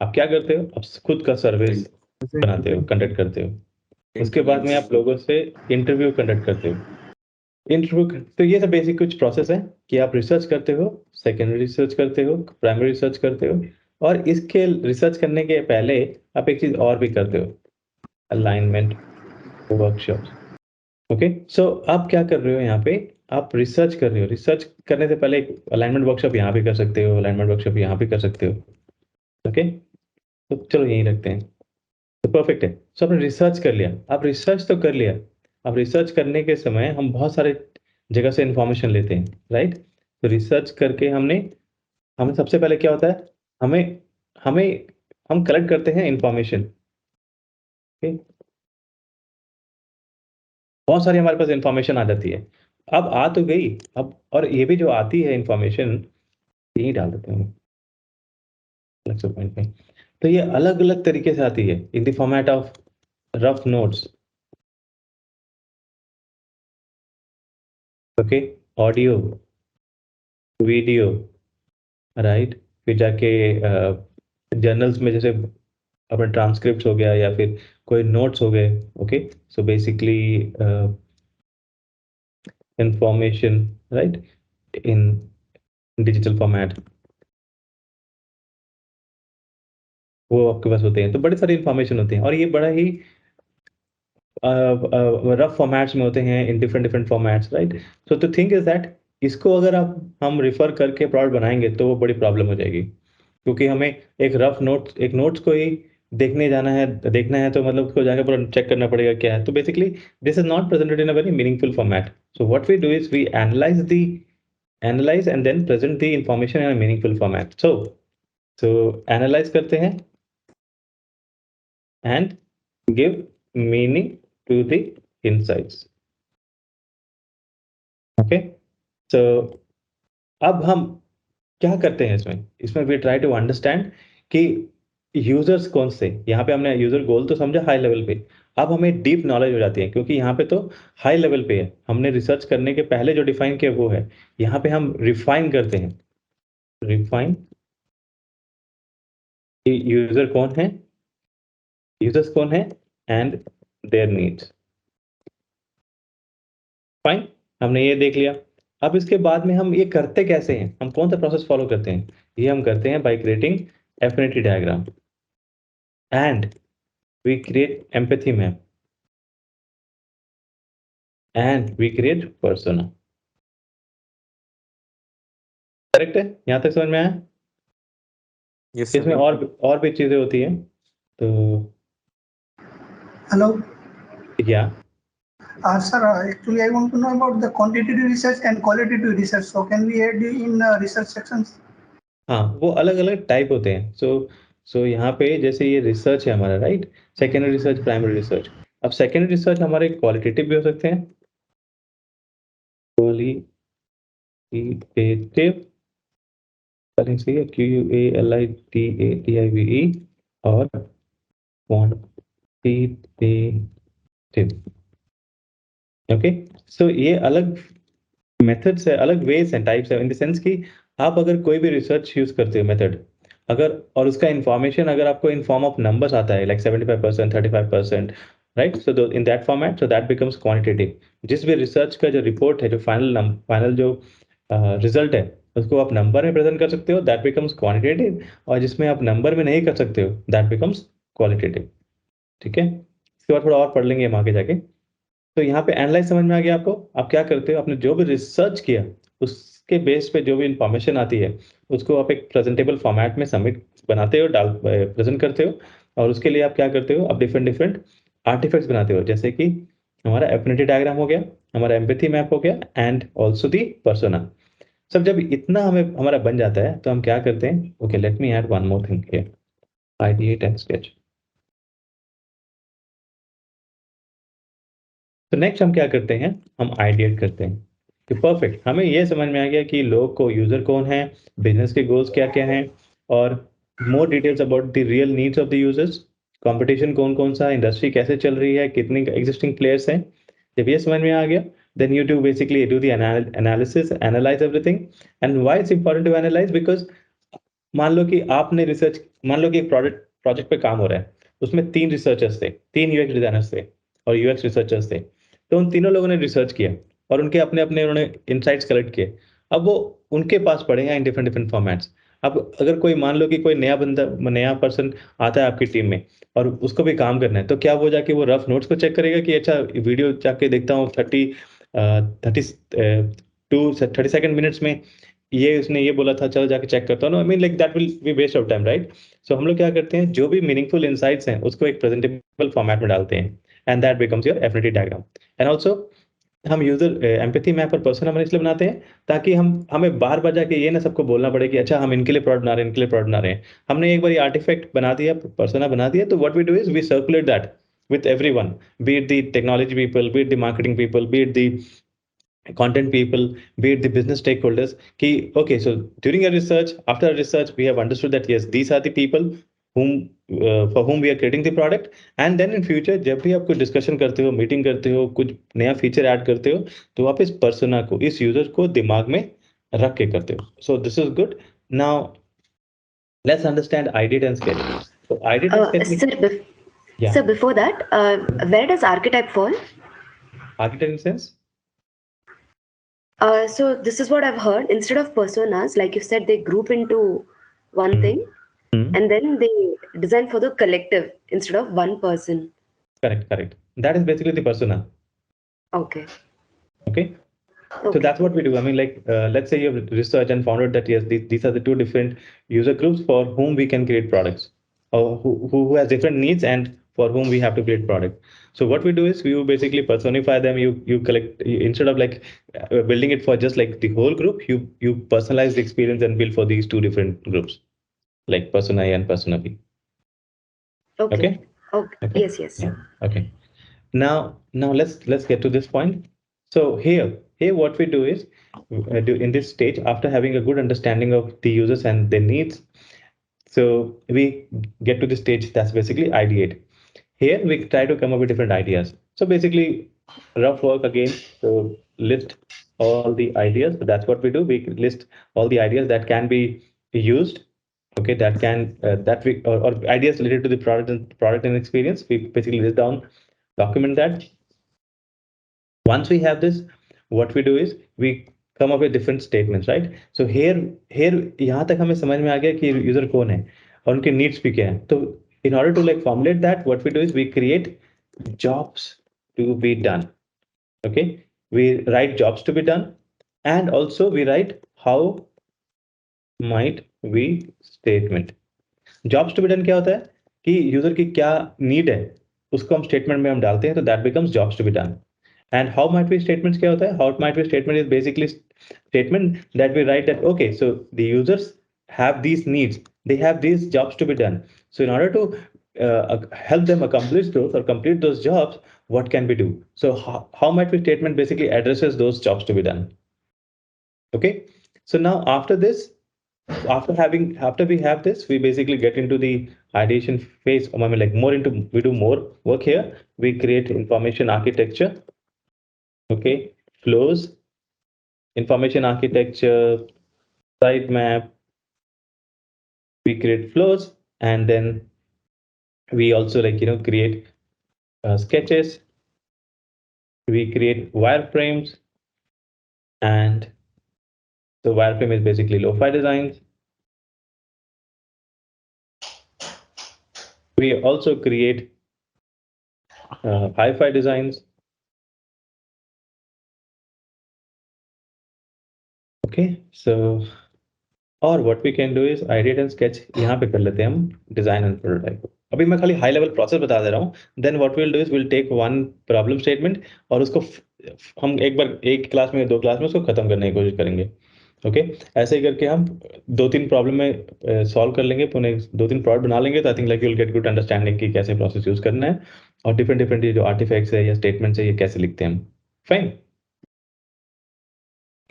आप क्या करते हो, आप खुद का सर्वे बनाते हो, कंडक्ट करते हो. उसके बाद में आप लोगों से इंटरव्यू कंडक्ट करते हो. तो ये सब बेसिक कुछ प्रोसेस है कि आप रिसर्च करते हो, सेकेंडरी रिसर्च करते हो, प्राइमरी रिसर्च करते हो, और इसके रिसर्च करने के पहले आप एक चीज और भी करते हो, अलाइनमेंट वर्कशॉप. ओके, सो आप क्या कर रहे हो यहाँ पे, आप रिसर्च कर रहे हो. रिसर्च करने से पहले एक अलाइनमेंट वर्कशॉप यहाँ भी कर सकते हो, अलाइनमेंट वर्कशॉप यहाँ भी कर सकते हो. ओके, तो चलो यहीं रखते हैं. तो परफेक्ट है. सो आपने रिसर्च कर लिया, आप रिसर्च तो कर लिया. अब रिसर्च करने के समय हम बहुत सारे जगह से इंफॉर्मेशन लेते हैं, राइट. तो रिसर्च करके हमें सबसे पहले क्या होता है, हमें हमें हम कलेक्ट करते हैं इंफॉर्मेशन. ओके, बहुत सारी हमारे पास इंफॉर्मेशन आ जाती है. अब आ तो गई, अब और ये भी जो आती है इंफॉर्मेशन, यही डाल देते हैं अलग से पॉइंट में. तो ये अलग अलग तरीके से आती है in the format of rough notes. Okay, audio, video, right. फिर जाके जर्नल्स में जैसे अपना ट्रांसक्रिप्ट हो गया या फिर कोई नोट्स हो गए. Okay, so basically information, right, इन डिजिटल फॉर्मेट वो आपके पास होते हैं. तो बड़े सारे इंफॉर्मेशन होते हैं, और ये बड़ा ही रफ फॉर्मेट्स में होते हैं, in different different formats, right. So the thing is that इसको अगर हम रिफर करके प्रोडक्ट बनाएंगे तो वो बड़ी प्रॉब्लम हो जाएगी, क्योंकि हमें एक रफ नोट्स को ही देखना है, तो मतलब उसको जाकर पूरा चेक करना पड़ेगा क्या है. तो basically this is not presented in a very meaningful format. So what we do is we analyze the analyze and then present the information in a meaningful format. So analyze करते हैं and give meaning to the insights. Okay, so अब हम क्या करते हैं इसमें we try to understand कि users कौन से, यहाँ पे हमने यूजर गोल तो समझा हाई लेवल पे, अब हमें डीप नॉलेज हो जाती है क्योंकि यहाँ पे तो हाई लेवल पे है, हमने रिसर्च करने के पहले जो डिफाइन किया वो है, यहाँ पे हम रिफाइन करते हैं, रिफाइन यूजर कौन है, यूजर्स कौन है एंड देयर नीड्स। फाइन, हमने ये देख लिया। अब इसके बाद में हम ये करते कैसे हैं, हम कौन सा प्रोसेस फॉलो करते हैं, ये हम करते हैं by creating affinity diagram and we create empathy map and we create persona. Correct है, यहां तक समझ में आया? Yes, इसमें और भी चीजें होती हैं, तो Hello, या sir. Actually, I want to know about the quantitative research and qualitative research. So, can we add in research sections? हाँ, वो अलग अलग टाइप होते हैं। सो यहाँ पे जैसे ये रिसर्च है हमारा, right, secondary research, primary research. अब सेकेंडरी रिसर्च हमारे क्वालिटेटिव भी हो सकते हैं, क्वालिटेटिव QUALITATIVE और क्वांटिटेटिव। ओके, सो ये अलग मेथड्स है, अलग वेज हैं, टाइप्स है, इन द सेंस कि आप अगर कोई भी रिसर्च यूज करते हो मेथड, अगर और उसका इंफॉर्मेशन अगर आपको इन फॉर्म ऑफ नंबर्स आता है like 75%, 35%, right, so in that format, so that becomes quantitative. जिस भी रिसर्च का जो रिपोर्ट है, जो फाइनल जो रिजल्ट है, उसको आप नंबर में प्रेजेंट कर सकते हो, दैट बिकम्स क्वांटिटेटिव। और जिसमें आप नंबर में नहीं कर सकते हो, दैट बिकम्स क्वालिटेटिव। ठीक है, इसके बाद थोड़ा और पढ़ लेंगे हम आगे जाके। तो यहाँ पे एनालाइज समझ में आ गया आपको। आप क्या करते हो, आपने जो भी रिसर्च किया उसके बेस पे जो भी इंफॉर्मेशन आती है उसको आप एक प्रेजेंटेबल फॉर्मेट में सबमिट बनाते हो, प्रेजेंट करते हो। और उसके लिए आप क्या करते हो, आप डिफरेंट आर्टिफैक्ट्स बनाते हो, जैसे कि हमारा एफिनिटी डायग्राम हो गया, हमारा एम्पैथी मैप हो गया एंड ऑल्सो दी पर्सोना। सब जब इतना हमारा बन जाता है तो हम क्या करते हैं, okay let me add one more thing here, ideate and sketch. तो नेक्स्ट हम क्या करते हैं, हम आइडिएट करते हैं कि परफेक्ट, हमें ये समझ में आ गया कि लोग को यूजर कौन है, बिजनेस के गोल्स क्या क्या हैं, और more details about the real needs of the users, competition कौन कौन सा, इंडस्ट्री कैसे चल रही है, कितनी एग्जिस्टिंग प्लेयर्स हैं। जब ये समझ में आ गया, then you do basically do the analysis, analyze everything. And why it's important to analyze, because मान लो कि आपने रिसर्च, मान लो कि एक प्रोजेक्ट पे काम हो रहा है, उसमें 3 रिसर्चर्स थे, 3 यूएक्स डिजाइनर्स थे और यूएक्स रिसर्चर्स थे। तो उन तीनों लोगों ने रिसर्च किया और उनके अपने अपने उन्होंने इनसाइट्स कलेक्ट किए। अब वो उनके पास पड़े हैं इन डिफरेंट फॉर्मेट्स। अब अगर कोई मान लो कि कोई नया पर्सन आता है आपकी टीम में और उसको भी काम करना है, तो क्या वो जाके वो रफ नोट्स को चेक करेगा कि अच्छा वीडियो जाके देखता हूँ 30 मिनट्स में ये उसने ये बोला था, चलो जाके चेक करता हूँ। I mean like that will be waste of time, right. So हम लोग क्या करते हैं, जो भी मीनिंगफुल इनसाइट्स हैं उसको एक प्रेजेंटेबल फॉर्मेट में डालते हैं and that becomes your affinity diagram. And also हम यूजर एम्पैथी मैप और पर्सोना मैप इसलिए बनाते हैं ताकि हमें बार बार जाके ये ना सबको बोलना पड़े कि अच्छा हम इनके लिए प्रोडक्ट बना रहे हैं, इनके लिए प्रोडक्ट बना रहे हैं। हमने एक बार ये आर्टिफैक्ट बना दिया, पर्सोना बना दिया, तो what we do is we circulate that with everyone, be it the technology people, be it the marketing people, be it the content people, be it the business stakeholders, ki okay, so during a research, after a research, we have understood that yes, these are the people whom for whom we are creating the product. And then in future जब भी आप कोई discussion करते हो, meeting करते हो, कुछ नया फीचर ऐड करते हो, तो आप इस पर्सोना को, इस यूजर को दिमाग में रख के करते हो। So this is good. Now let's understand ideate and sketch. तो ideate and sketch, yeah. So before that, where does archetype fall? Archetype in sense? So this is what I've heard. Instead of personas, like you said, they group into one thing, and then they design for the collective instead of one person. Correct. That is basically the persona. Okay. So that's what we do. I mean, like, let's say you have researched and found out that yes, these are the 2 different user groups for whom we can create products, or who has different needs and for whom we have to create product. So what we do is you basically personify them. You collect, instead of like building it for just like the whole group, you personalize the experience and build for these two different groups, like persona A and persona B. Okay. Okay. Yes, yes. Yeah. Okay. Now let's get to this point. So here what we do is in this stage, after having a good understanding of the users and their needs, so we get to the stage that's basically ideate. Here we try to come up with different ideas. So basically rough work again. So list all the ideas. So that's what we do. We list all the ideas that can be used. Okay, that can that we or ideas related to the product and experience. We basically list down, document that. Once we have this, what we do is we come up with different statements, right? So here यहाँ तक हमें समझ में आ गया कि user कौन है और उनके नीड्स भी क्या है. तो in order to like formulate that, what we do is we create jobs to be done. Okay, we write jobs to be done, and also we write how might we statement. Jobs to be done क्या होता है कि user की क्या need है उसको हम statement में हम डालते हैं, तो that becomes jobs to be done. And how might be statements क्या होता है? How might be statement is basically statement that we write that okay, so the users have these needs, they have these jobs to be done. So in order to help them accomplish those or complete those jobs, what can we do? So how might be statement basically addresses those jobs to be done. Okay, so now after this, after we have this, we basically get into the ideation phase. I mean, like we do more work here. We create information architecture. Okay, flows, information architecture, sitemap. We create flows, and then we also create sketches. We create wireframes, and the wireframe is basically lo-fi designs. We also create hi-fi designs. Okay, so और what we can do is ideate and sketch यहाँ पे कर लेते हैं हम design and prototype. अभी मैं खाली high level process बता दे रहा हूँ. Then what we'll do is we'll take one problem statement और उसको हम एक क्लास में 2 क्लास में उसको खत्म करने की कोशिश करेंगे. ओके, ऐसे ही करके हम 2-3 प्रॉब्लम में सॉल्व कर लेंगे, पुनः 2-3 प्रोडक्ट बना लेंगे. तो I think like you will get good understanding कि कैसे प्रोसेस यूज करना है और डिफरेंट ये जो आर्टिफैक्ट्स है या स्टेटमेंट्स है ये कैसे लिखते हैं हम. फाइन,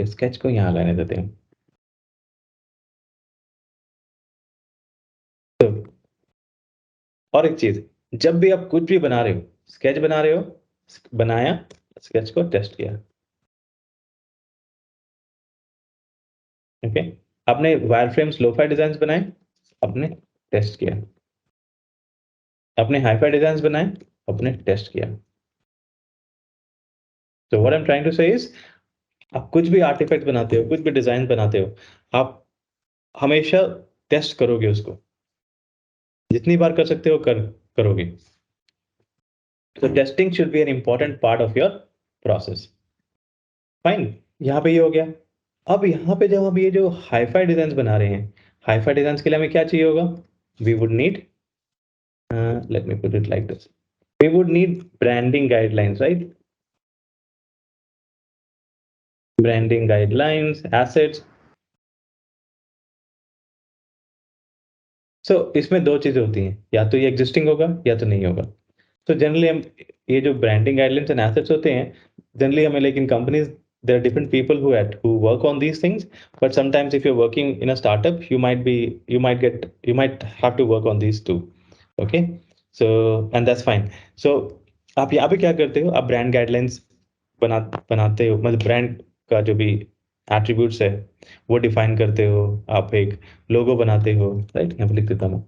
स्केच को यहाँ लाने देते हैं. तो और एक चीज, जब भी आप कुछ भी बना रहे हो, स्केच बना रहे हो, बनाया, स्केच को टेस्ट किया. ओके, आपने वायरफ्रेम्स लो-फाई डिजाइन्स बनाए, आपने टेस्ट किया. आपने हाई-फाई डिजाइन्स बनाए, आपने टेस्ट किया. तो what I am trying to say is, आप कुछ भी आर्टिफैक्ट बनाते हो, कुछ भी डिजाइन बनाते हो, आप हमेशा टेस्ट करोगे उसको. जितनी बार कर सकते हो करोगे. So testing should be an important part of your process. Fine, यहाँ पे ये हो गया. अब यहाँ पे जब हम ये जो हाई-फाई डिजाइन्स बना रहे हैं, हाई-फाई डिजाइन्स के लिए हमें क्या चाहिए होगा? We would need, let me put it like this. We would need branding guidelines, right? Branding guidelines, assets. So इसमें 2 चीजें होती हैं, या तो ये एग्जिस्टिंग होगा या तो नहीं होगा. तो जनरली हम ये जो ब्रांडिंग गाइडलाइंस एंड एसेट्स होते हैं, जनरली हमें like in companies there are different people who work on these things, but sometimes if you're working in a startup, you might have to work on these too. Okay, so and that's fine. So आप यहाँ पे क्या करते हो? आप brand guidelines बनाते हो, मतलब ब्रांड का जो भी एट्रीब्यूट्स है वो डिफाइन करते हो. आप एक लोगो बनाते हो, राइट? यहाँ पे लिख देता हूँ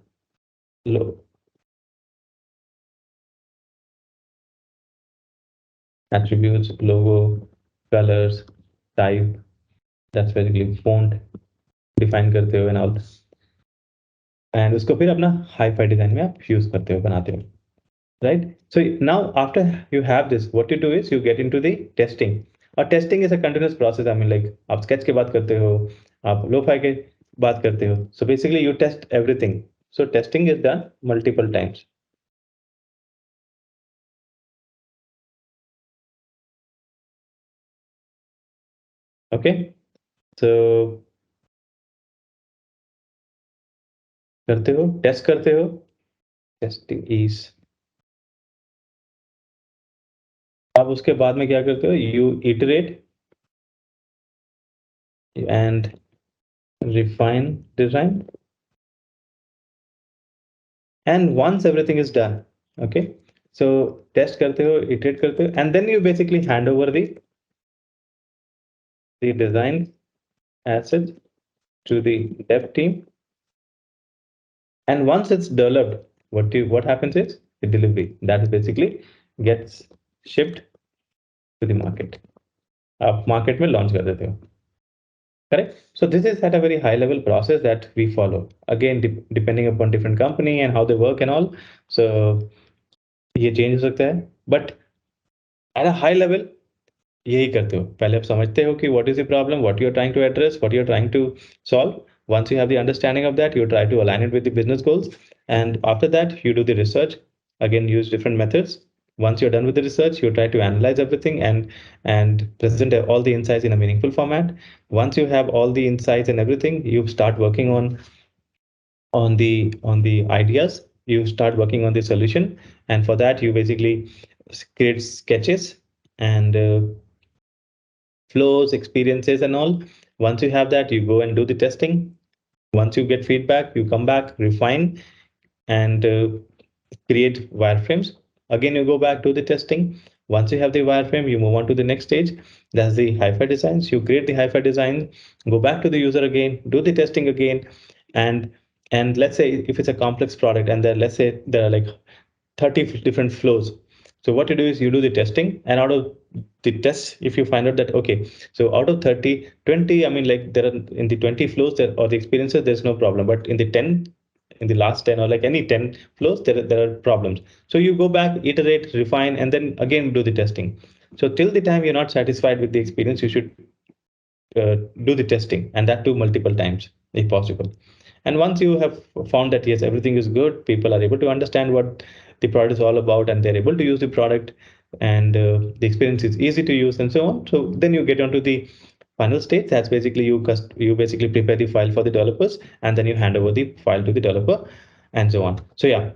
attributes, logo, colors, type, that's basically font define करते हो and all, and उसको फिर अपना hi-fi design में आप use करते हो, बनाते हो, right? So now after you have this, what you do is you get into the testing. और testing is a continuous process. I mean like आप sketch के बात करते हो, आप lo-fi के बात करते हो, so basically you test everything. So testing is done multiple times. Okay, so करते हो, टेस्ट करते हो, टेस्टिंग इज, अब उसके बाद में क्या करते हो, you iterate and refine design, and once everything is done, okay, so test karte ho, iterate karte ho, and then you basically hand over the design asset to the dev team, and once it's developed, what happens is the delivery that basically gets shipped to the market. आप market में launch कर देते हो. Correct. So this is at a very high level process that we follow. Again, depending upon different company and how they work and all. So ये change हो सकता है. But at a high level, यही करते हो. पहले आप समझते हो कि what is the problem, what you are trying to address, what you are trying to solve. Once you have the understanding of that, you try to align it with the business goals. And after that, you do the research. Again, use different methods. Once you're done with the research, you try to analyze everything and present all the insights in a meaningful format. Once you have all the insights and everything, you start working on the ideas. You start working on the solution, and for that, you basically create sketches and flows, experiences, and all. Once you have that, you go and do the testing. Once you get feedback, you come back, refine, and create wireframes. Again, you go back to the testing. Once you have the wireframe, you move on to the next stage. That's the hi-fi designs. You create the hi-fi design, go back to the user again, do the testing again, and let's say if it's a complex product and then let's say there are like 30 different flows. So what you do is you do the testing, and out of the tests, if you find out that, okay, so out of 30, 20, I mean, like there are in the 20 flows there, or the experiences, there's no problem. But in the 10, in the last 10 or like any 10 flows, there are problems. So you go back, iterate, refine, and then again do the testing. So till the time you're not satisfied with the experience, you should do the testing, and that too multiple times if possible. And once you have found that yes, everything is good, people are able to understand what the product is all about, and they're able to use the product, and the experience is easy to use, and so on. So then you get onto the final stage. That's basically you basically prepare the file for the developers, and then you hand over the file to the developer, and so on. So yeah,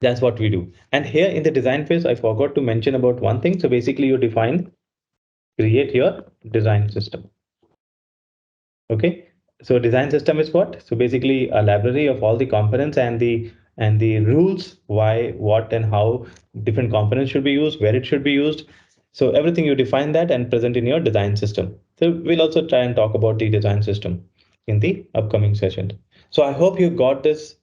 that's what we do. And here in the design phase, I forgot to mention about one thing. So basically you create your design system. Okay, so design system is what? So basically a library of all the components and the rules, why, what, and how different components should be used, where it should be used. So everything you define that and present in your design system. So we'll also try and talk about the design system in the upcoming session. So I hope you got this,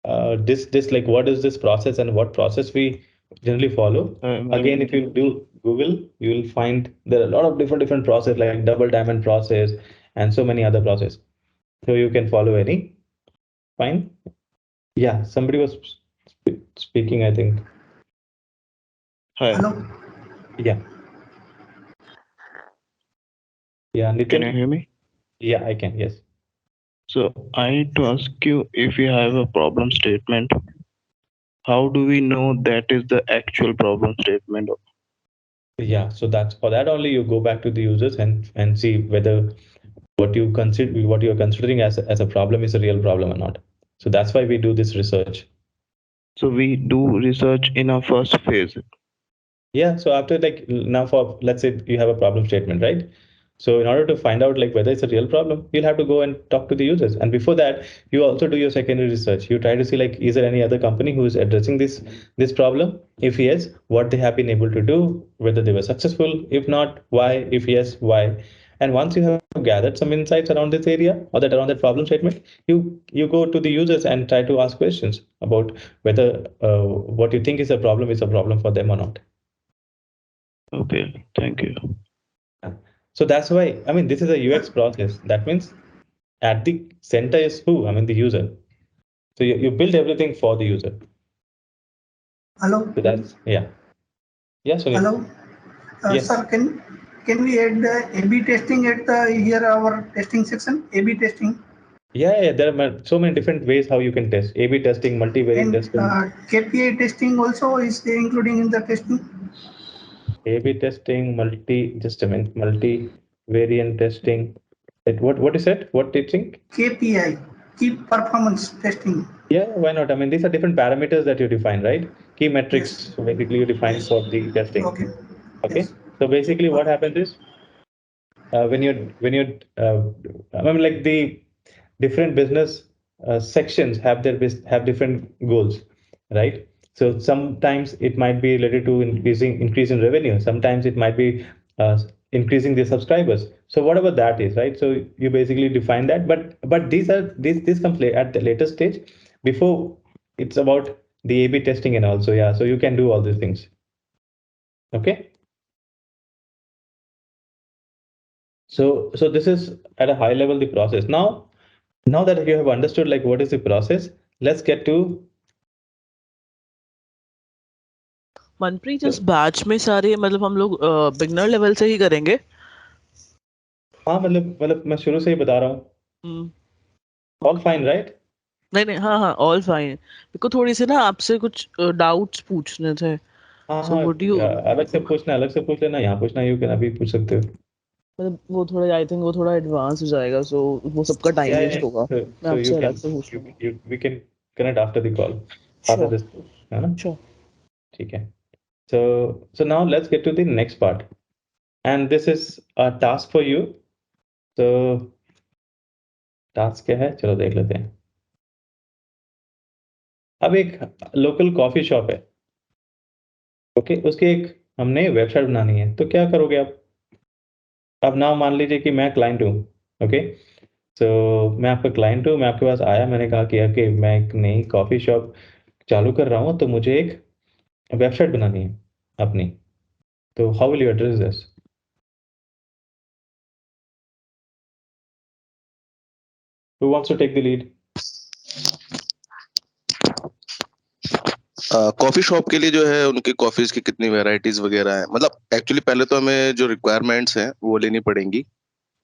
this like what is this process and what process we generally follow. Again, if you do Google, you will find there are a lot of different process like double diamond process and so many other process. So you can follow any. Fine. Yeah, somebody was speaking, I think. Hi. Hello. Yeah. Yeah, Nitin. Can you hear me? Yeah, I can. Yes. So I need to ask you, if you have a problem statement, how do we know that is the actual problem statement? Yeah, so that's for that only you go back to the users and see whether what you are considering as a problem is a real problem or not. So that's why we do this research. So we do research in our first phase. Yeah, so after like now for let's say you have a problem statement, right? So in order to find out like whether it's a real problem, you'll have to go and talk to the users. And before that, you also do your secondary research. You try to see like is there any other company who is addressing this problem? If yes, what they have been able to do, whether they were successful. If not, why? If yes, why? And once you have gathered some insights around this area or around that problem statement, you go to the users and try to ask questions about whether what you think is a problem for them or not. Okay, thank you. So that's why, I mean, this is a UX process. That means at the center is who? I mean, the user. So you build everything for the user. Hello. So that's, yeah. Yes, Sunil. Hello. Yes. Sir, can we add the A/B testing at here our testing section? A/B testing. Yeah, there are so many different ways how you can test. A/B testing, multivariate And testing. KPI testing also is there including in the testing? A/B testing, just a minute, multivariate variant testing. What is it? What teaching? KPI, key performance testing. Yeah, why not? I mean, these are different parameters that you define, right? Key metrics. Yes. So basically, you define for the testing. Okay. Okay. Yes. So basically, what happens is when you're I mean, like the different business sections have have different goals, right? So sometimes it might be related to increase in revenue. Sometimes it might be uh, increasing the subscribers. So whatever that is, right? So you basically define that. But these comes at the later stage. Before it's about the A/B testing and also, yeah. So you can do all these things. Okay. So this is at a high level the process. Now that you have understood like what is the process, let's get to Manpreet इस batch में सारे मतलब हम लोग beginner level से ही करेंगे. हाँ मतलब मैं शुरू से ही बता रहा हूँ. All fine right? नहीं हाँ ऑल फाइन. मेरे को थोड़ी सी ना आपसे कुछ डाउट्स पूछने थे. हाँ So would you अलग से पूछ लेना. यहाँ पूछना यू कैन अभी पूछ सकते हो. मतलब वो थोड़ा आई थिंक वो थोड़ा एडवांस हो जाएगा. सो वो सबका टाइम वेस्ट होगा. मैं आपसे अलग से पूछ लूंगा. We can connect after the call, after this, है ना? Sure. ठीक है. So now let's get to the next part, and this is a task for you. So task क्या है, चलो देख लेते हैं. अब एक लोकल कॉफी शॉप है, ओके, उसकी एक हमने वेबसाइट बनानी है. तो क्या करोगे आप? अब नाम मान लीजिए कि मैं क्लाइंट हूँ, ओके. तो मैं आपका क्लाइंट हूँ, मैं आपके पास आया, मैंने कहा कि ओके मैं एक नई कॉफी शॉप चालू कर रहा हूँ, तो मुझे एक वेबसाइट बनानी है अपनी. तो how will you address this? Who wants to take the lead? Coffee shop के लिए जो है उनके कॉफीज की कितनी वैरायटीज वगैरह हैं, मतलब एक्चुअली पहले तो हमें जो रिक्वायरमेंट्स हैं वो लेनी पड़ेंगी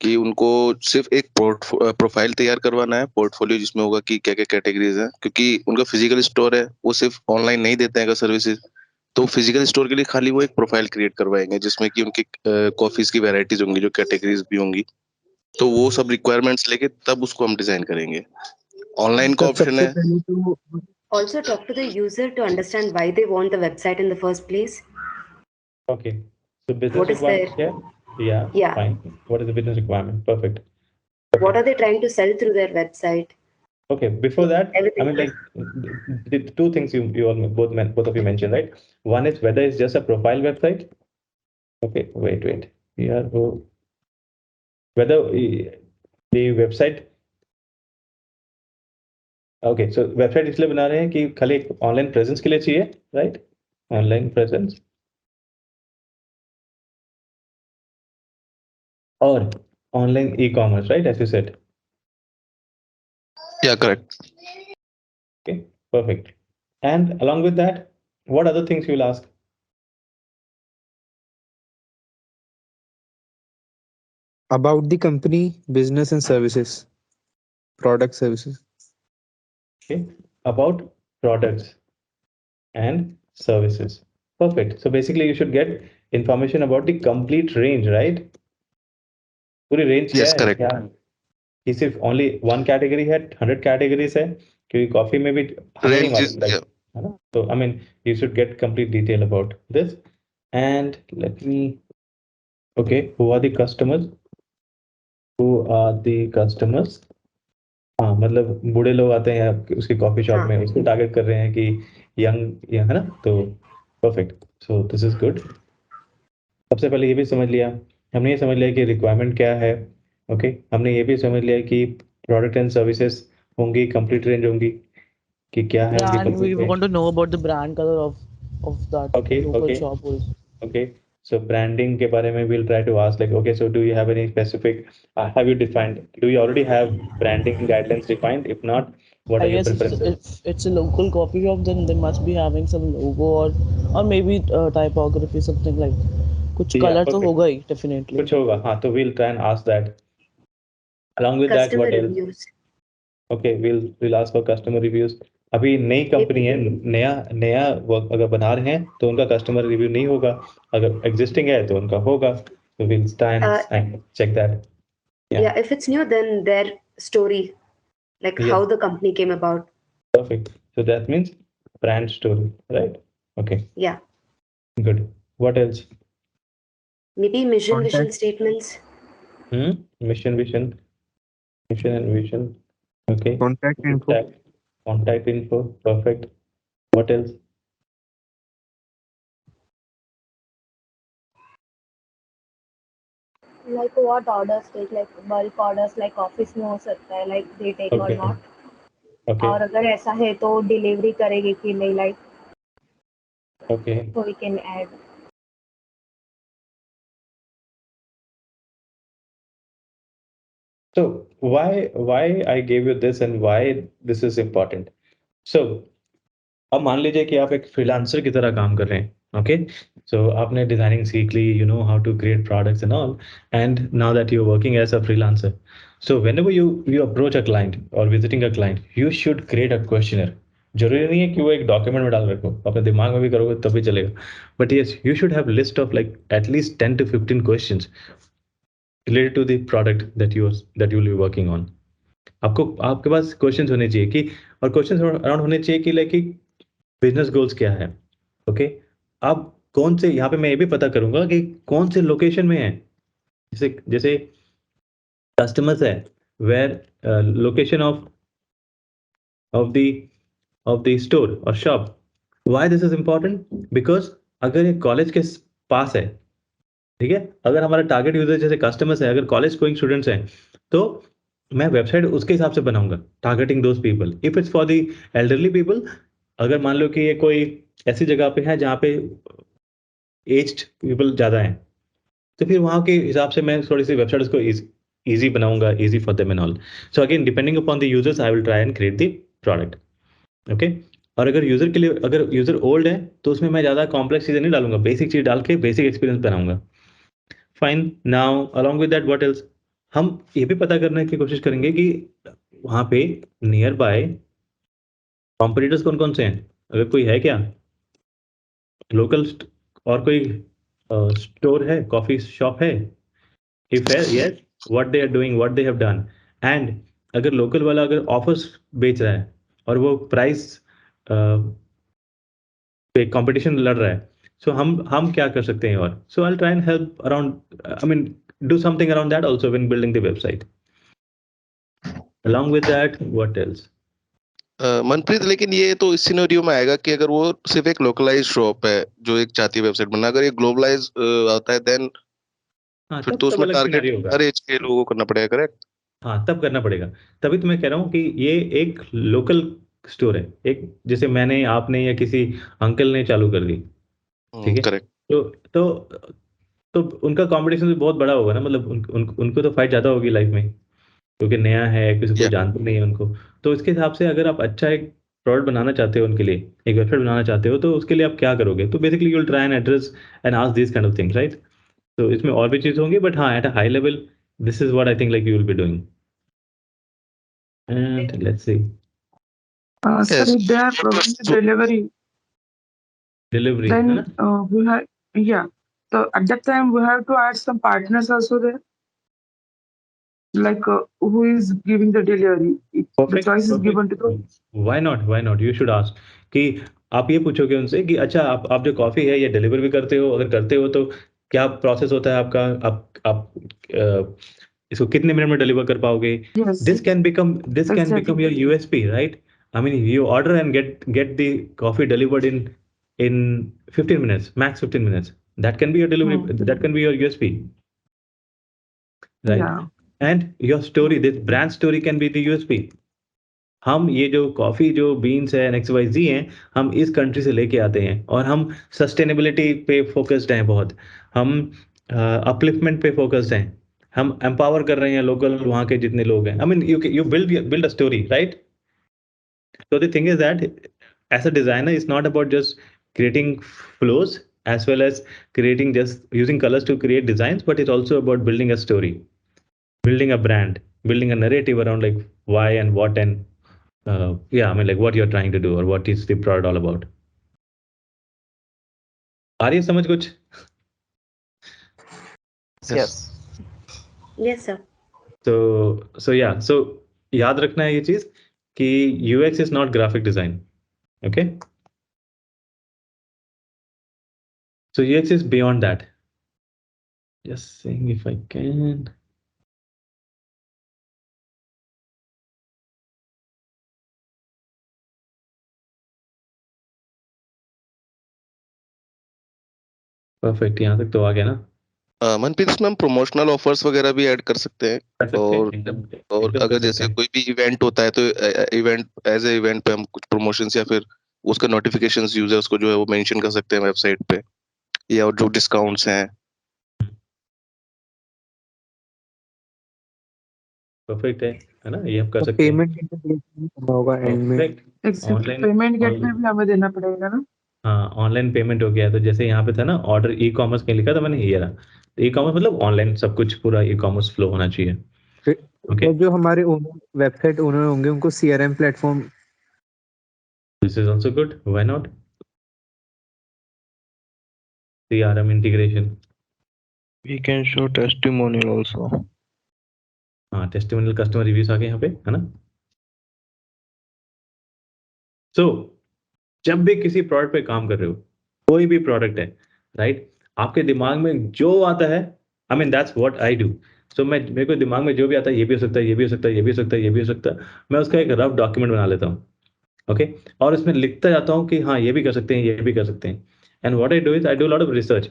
कि उनको सिर्फ एक प्रोफाइल तैयार करवाना है, पोर्टफोलियो, जिसमें होगा कि क्या क्या कैटेगरीज हैं, क्योंकि उनका फिजिकल स्टोर है, वो सिर्फ ऑनलाइन नहीं देते हैं सर्विसेज. तो फिजिकल स्टोर के लिए खाली वो एक प्रोफाइल क्रिएट करवाएंगे जिसमें कि उनकी कॉफीज की वैरायटीज होंगी, जो कैटेगरीज भी होंगी. तो वो सब रिक्वायरमेंट्स लेके तब उसको हम डिजाइन करेंगे. ऑनलाइन का ऑप्शन है. Also talk to the user to understand why they want the website in the first place. Okay. So business What is requirement. Yeah. Fine. What is the business requirement? Perfect. What are they trying to sell through their website? Okay. Before that, Everything. I mean, like the two things you all both of you mentioned, right? One is whether it's just a profile website. Okay. Wait. Here, whether the website. Okay, so website इसलिए बना रहे हैं कि खाली एक online presence के लिए चाहिए, राइट? ऑनलाइन प्रेजेंस और online e commerce, right, as you said. Yeah correct. Okay, perfect. And along with that, what other things you will ask? About the company, business and services, product services. Okay, about products and services. Perfect. So basically you should get information about the complete range, right? पूरी range क्या Yes, है, correct. क्या कि सिर्फ only one category है, 100 categories है, क्योंकि coffee में भी हमें नहीं Range is, मालूम, like, yeah. है ना? तो I mean you should get complete detail about this. And let me, okay, who are the customers? हाँ, मतलब बूढ़े लोग आते हैं उसकी कॉफी शॉप में, उसको टारगेट कर रहे हैं कि यंग, है ना? तो perfect. So this is good. सबसे पहले ये भी समझ लिया, हमने ये समझ लिया कि रिक्वायरमेंट क्या है. ओके, हमने ये भी समझ लिया कि प्रोडक्ट एंड सर्विसेज होंगी, कंप्लीट रेंज होंगी, कि क्या है उनकी And we complete range. want to know about the brand color of that Okay, local okay. shop also. Okay, so branding के बारे में we'll try to ask, like, okay, so do you have any specific, have you defined, do you already have branding guidelines defined? If not, what are I your guess preferences? if it's a local coffee shop, then they must be having some logo or maybe typography, something like. कुछ Yeah, color तो perfect. होगा ही definitely. कुछ होगा, हाँ, तो we'll try and ask that. Along with that, Customer what else? reviews. Okay, we'll ask for customer reviews. अभी नई company है, नया वर्क अगर बना रहे हैं तो उनका कस्टमर रिव्यू नहीं होगा, अगर एग्जिस्टिंग है तो उनका होगा. So we'll try and check that. Yeah, if it's new, then their story, like Yes. how the company came about. Perfect. So that means brand story, right? Okay, Yeah, good. What else? maybe mission, vision Contact. statements. Mission, vision and vision. Okay. Contact info. Contact info. Perfect. What else? like what orders take, like bulk orders, like office में हो सकता है, like they take or Okay. not. Okay. और अगर ऐसा है तो delivery करेगी कि नहीं, like Okay. so we can add. So why I gave you this and why this is important. So अब मान लीजिए कि आप एक फ्रीलांसर की तरह काम कर रहे हैं. ओके, सो आपने डिजाइनिंग सीख ली, you know how to create products and all, and now that you are working as a freelancer. So whenever you approach a client और visiting a client, you should create a questionnaire. जरूरी नहीं है कि वो एक document में डाल रखो, अपने दिमाग में भी करोगे तब भी चलेगा. But yes, you should have list of like at least 10 to 15 questions related to the product that you will be working on. आपके पास क्वेश्चंस होने चाहिए कि, और क्वेश्चंस अराउंड होने चाहिए कि लाइक बिजनेस गोल्स क्या है. ओके, अब कौन से, यहाँ पे मैं ये भी पता करूंगा कि कौन से लोकेशन में है. जैसे जैसे कस्टमर्स है, where location of the store और shop. Why this is important? Because अगर ये कॉलेज के पास है, ठीक है, अगर हमारा टारगेट यूजर जैसे कस्टमर्स है, अगर कॉलेज गोइंग स्टूडेंट्स हैं, तो मैं वेबसाइट उसके हिसाब से बनाऊंगा, targeting those people. If it's for the elderly people, अगर मान लो कि ये कोई ऐसी जगह पे है जहाँ पे एज्ड पीपल ज़्यादा हैं, तो फिर वहाँ के हिसाब से मैं थोड़ी सी वेबसाइट उसको ईजी बनाऊंगा, easy for them and all. So again depending upon the users I will try and create the product. Okay, और अगर यूजर के लिए, अगर यूजर ओल्ड है तो उसमें मैं ज़्यादा कॉम्प्लेक्स चीज़ें नहीं डालूंगा, बेसिक चीज़ डाल के बेसिक एक्सपीरियंस बनाऊंगा. Fine. Now along with that what else, हम ये भी पता करने की कोशिश करेंगे कि वहाँ पे नियर बाय कॉम्पिटिटर्स कौन कौन से हैं, अगर कोई है क्या लोकल, और कोई स्टोर है, कॉफी शॉप है. इफ है, yes, what they are doing, what they have done. And अगर लोकल वाला अगर ऑफर्स बेच रहा है और वो प्राइस पे कंपटीशन लड़ रहा है, सो हम क्या कर सकते हैं. और so I try and help around, I mean do something around that also when building the website. along with that what else? Manpreet, लेकिन ये तो इस सिनेरियो में आएगा कि अगर वो सिर्फ एक लोकलाइज शॉप है जो एक चाहती है वेबसाइट बनना, अगर ये ग्लोबलाइज आता है देन हाँ, फिर तब तो तब उसमें अलग टारगेट सिनेरियो होगा. हर एज के लोगों को करना पड़ेगा, करेक्ट? हाँ, तब करना पड़ेगा. तभी तो मैं कह रहा हूँ कि ये एक लोकल स्टोर है, एक जैसे मैंने, आपने या किसी अंकल ने चालू कर दी, ठीक है, करेक्ट. तो उनका कंपटीशन भी बहुत बड़ा होगा ना, मतलब उनको तो फाइट ज़्यादा होगी लाइफ में, क्योंकि नया है, किसी को Yeah. जानते नहीं है उनको. तो इसके हिसाब से अगर आप अच्छा एक प्रोडक्ट बनाना चाहते हो उनके लिए, एक वेबसाइट बनाना चाहते हो, तो उसके लिए आप क्या करोगे? तो basically you will try and address and ask this kind of things, right? तो इसमें और भी चीज़ होंगी, बट हाँ, at a high level this is what I think like you will be doing. And let's see. Sir, Yes. if they are providing delivery, delivery है then ना? we have, yeah. So at that time we have to add some partners also there, like who is giving the delivery. The choice is given to the. Why not you should ask कि आप ये पूछोगे उनसे कि अच्छा, आप जो coffee है ये डिलीवर भी करते हो, अगर करते हो तो क्या प्रोसेस होता है आपका, आप इसको कितने मिनट में डिलीवर कर पाओगे? Yes. This can become Exactly. your USP, right? I mean, you order and get the coffee delivered in 15 minutes, max 15 minutes. That can be your delivery. That can be your USP, right? Yeah. And your story, this brand story can be the USP. हम ये जो coffee, जो beans है, XYZ हैं, हम इस country से लेके आते हैं और हम सस्टेनेबिलिटी पे फोकस्ड हैं बहुत, हम अपलिफ्टमेंट पे फोकस्ड हैं, हम एम्पावर कर रहे हैं लोकल वहाँ के जितने लोग हैं. I mean you build a story, right? So the thing is that as a designer, it's not about just creating flows as well as creating, just using colors to create designs, but it's also about building a story, building a brand, building a narrative around like why and what, and yeah, I mean like what you're trying to do or what is the product all about. आ रही है समझ कुछ? Yes. Yes, sir. So yeah, so याद रखना है ये चीज कि UX is not graphic design. Okay. So UX is beyond that. Just seeing if I can. Perfect. यहाँ तक तो आ गया ना? मनप्रीत, इसमें हम प्रमोशनल ऑफर्स वगैरह भी ऐड कर सकते हैं। कर सकते हैं, और एकदम और कर अगर सकते जैसे हैं। कोई भी इवेंट होता है तो इवेंट एज ए इवेंट पे हम कुछ प्रमोशंस या फिर उसका नोटिफिकेशंस यूजर्स को जो है वो मेंशन कर सकते हैं वेबसाइट पे, या और जो डिस्काउंट्स हैं। परफेक्ट है ना? ये हम कर सकते हैं। पेमेंट करना होगा एंड में। Perfect. Online- payment gateway online- भी हमें देना पड़ेगा ना? हाँ, ऑनलाइन पेमेंट हो गया। तो जैसे यहाँ पे था ना ऑर्डर ई-कॉमर्स के लिखा था मैंने, ये रहा। तो ई-कॉमर्स मतलब ऑनलाइन सब कुछ पूरा ई-कॉमर्स फ्लो होना चाहिए। ओके, तो जो हमारे वेबसाइट ओनर होंगे उनको CRM platform this is also good, why not? CRM integration. We can show testimonial also. हाँ, टेस्टिमोनियल कस्टमर रिव्यूज आ गए यहाँ पे, है ना? सो जब भी किसी प्रोडक्ट पे काम कर रहे हो, कोई भी प्रोडक्ट है, राइट, आपके दिमाग में जो आता है, I mean that's what I do. So मेरे को दिमाग में जो भी आता है, ये भी हो सकता है, ये भी हो सकता है, ये भी हो सकता है, ये भी हो सकता है, मैं उसका एक रफ डॉक्यूमेंट बना लेता हूँ। ओके, और उसमें लिखता जाता हूँ कि हाँ ये भी कर सकते हैं, ये भी कर सकते हैं। And what I do is I do lot of research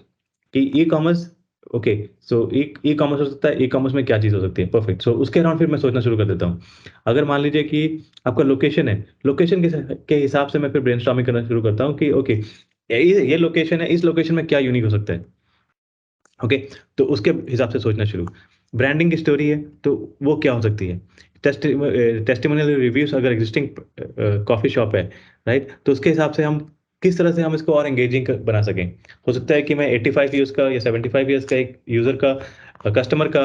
कि ई कॉमर्स, ओके, सो ई कॉमर्स हो सकता है, ई कॉमर्स में क्या चीज़ हो सकती है, परफेक्ट। सो उसके अराउंड फिर मैं सोचना शुरू कर देता हूँ। अगर मान लीजिए कि आपका लोकेशन है, लोकेशन के हिसाब से मैं फिर ब्रेनस्टॉर्मिंग करना शुरू करता हूँ कि ओके ये लोकेशन है, इस लोकेशन में क्या यूनिक हो सकता है। ओके, तो उसके हिसाब से सोचना शुरू। ब्रांडिंग की स्टोरी है तो वो क्या हो सकती है। टेस्टिमोनियल रिव्यूज, अगर एग्जिस्टिंग कॉफी शॉप है, राइट, तो उसके हिसाब से हम किस तरह से हम इसको और एंगेजिंग बना सकें। हो सकता है कि मैं 85 ईयर्स का या 75 ईयर्स का एक यूजर का, कस्टमर का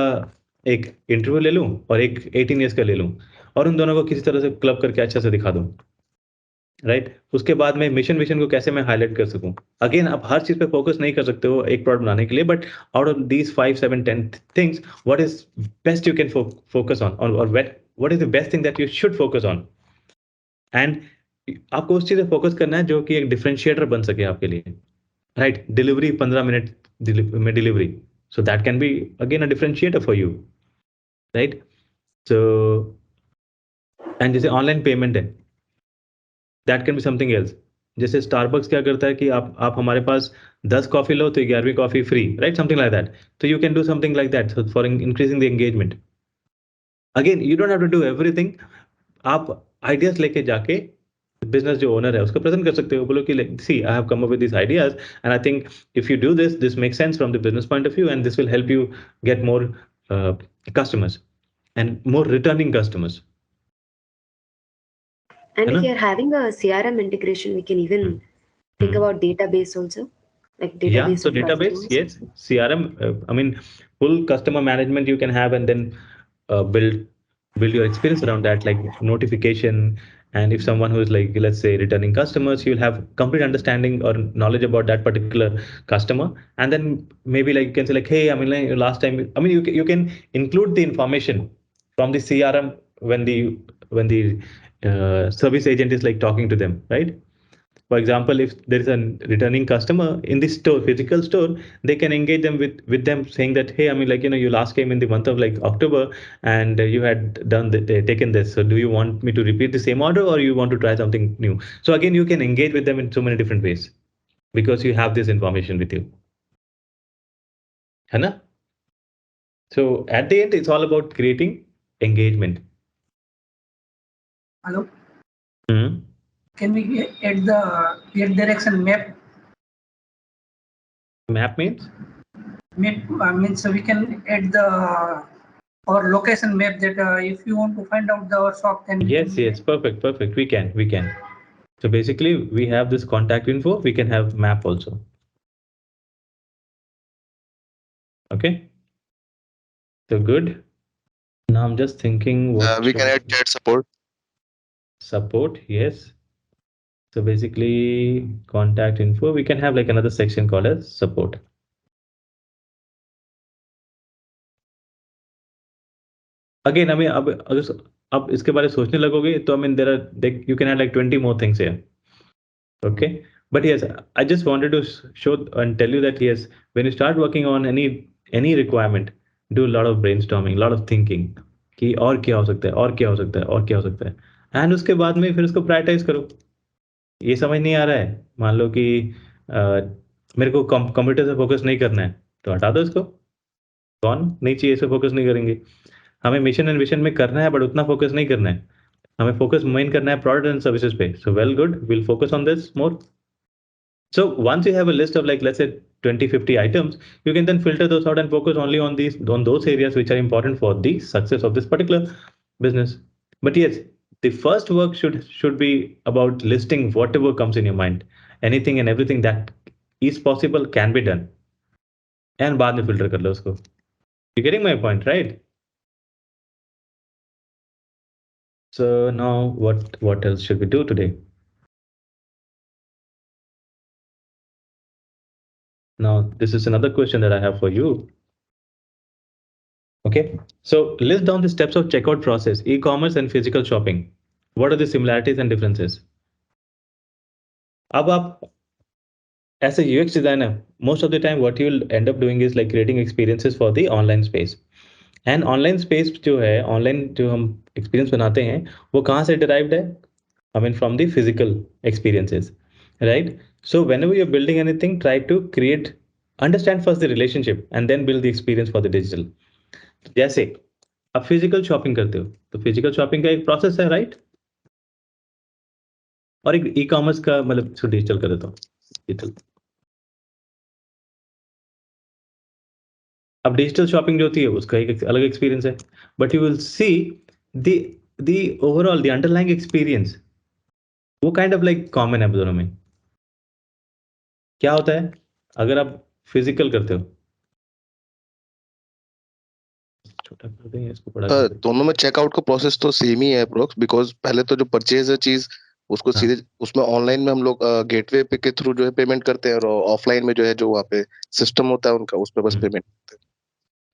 एक इंटरव्यू ले लूं और एक 18 ईयर्स का ले लूं, और उन दोनों को किसी तरह से क्लब करके अच्छा से दिखा दूं, राइट। उसके बाद में मिशन विशन को कैसे मैं हाईलाइट कर सकूं। अगेन, आप हर चीज पे फोकस नहीं कर सकते हो एक प्रोडक्ट बनाने के लिए, but out of these 5, 7, 10 things, what is best you can focus on, और what is the best thing that you should focus on. And आपको उस चीज पे फोकस करना है जो कि एक डिफरेंशिएटर बन सके आपके लिए, राइट। डिलीवरी 15 मिनट में delivery, so that can be again a differentiator for you, right. So and जैसे ऑनलाइन पेमेंट है, that can be something else. जैसे स्टारबक्स क्या करता है कि आप हमारे पास 10 कॉफी लो तो 11वीं coffee free, right, something like that. तो you can do something like that for increasing the engagement. Again, you don't have to do everything. आप आइडियाज लेके जाके बिजनेस जो ओनर है उसको प्रेजेंट कर सकते हो। बोलो कि see I have come up with this ideas and I think if you do this makes sense from the business point of view and this will help you get more customers and more returning customers. And है if ना? you're having a CRM integration, we can even think about database also, like database So of database, customers. yes. CRM, I mean, full customer management you can have, and then build your experience around that, like notification. And if someone who is like, let's say, returning customers, you'll have complete understanding or knowledge about that particular customer. And then maybe like you can say like, hey, I mean, like last time, I mean, you can include the information from the CRM when the service agent is like talking to them, right? For example, if there is a returning customer in the store, physical store, they can engage them with them saying that, hey, I mean, like, you last came in the month of like October, and you had taken this, so do you want me to repeat the same order, or you want to try something new? So again, you can engage with them in so many different ways because you have this information with you, है ना? So at the end, it's all about creating engagement. Hello. Hmm. Can we add the direction map? Map means? Map means we can add the our location map that if you want to find out our shop, then Yes, perfect. We can. So basically, we have this contact info. We can have map also. Okay. So good. Now I'm just thinking what We can add chat support. Support, yes. So basically, contact info, we can have like another section called as support. Again हमें अब इसके बारे में सोचने लगोगे तो you can add like 20 more things here. Okay, but yes, I just wanted to show and tell you that yes, when you start working on any requirement, do a lot of brainstorming, lot of thinking कि और क्या हो सकता है, और क्या हो सकता है, और क्या हो सकता है, एंड उसके बाद में फिर उसको प्रायोरिटाइज करो. ये समझ नहीं आ रहा है, मान लो कि मेरे को कंप्यूटर से फोकस नहीं करना है, तो हटा दो इसको. कौन नहीं चाहिए, इस पे फोकस नहीं करेंगे. हमें मिशन एंड विजन में करना है, बट उतना फोकस नहीं करना है. हमें फोकस मेन करना है प्रोडक्ट एंड सर्विसेज पे. So well good, will focus on this more. So once you have a list of like, let's say 20-50 items, you can then filter those out and focus only on those areas which are important for the success of this particular business. But yes, the first work should be about listing whatever comes in your mind, anything and everything that is possible can be done, and बाद में filter कर लो उसको. You getting my point, right? So now what else should we do today? Now, this is another question that I have for you. Okay, so list down the steps of checkout process, e-commerce and physical shopping. What are the similarities and differences? अब आप as a UX designer, most of the time what you will end up doing is like creating experiences for the online space. And online space जो है, online जो हम experience बनाते हैं, वो कहाँ से derived है? I mean from the physical experiences, right? So whenever you're building anything, try to understand first the relationship and then build the experience for the digital. जैसे आप फिजिकल शॉपिंग करते हो तो फिजिकल शॉपिंग का एक process है, right? और एक ई कॉमर्स का, मतलब इसको डिजिटल कर देता हूँ, डिजिटल. अब डिजिटल शॉपिंग जो होती है उसका एक अलग एक्सपीरियंस है, but you will see the overall the underlying experience वो काइंड ऑफ लाइक कॉमन है दोनों में. क्या होता है अगर आप फिजिकल करते हो, छोटा कर देंगे इसको, बड़ा कर देंगे. दोनों में चेकआउट का प्रोसेस तो सेम ही है अप्रोक्स, बिकॉज पहले तो जो परचेज है चीज उसको सीधे उसमें ऑनलाइन में हम लोग गेटवे पे के थ्रू जो है पेमेंट करते हैं, और ऑफलाइन में जो है जो वहाँ पे सिस्टम होता है उनका उस पर बस पेमेंट करते हैं.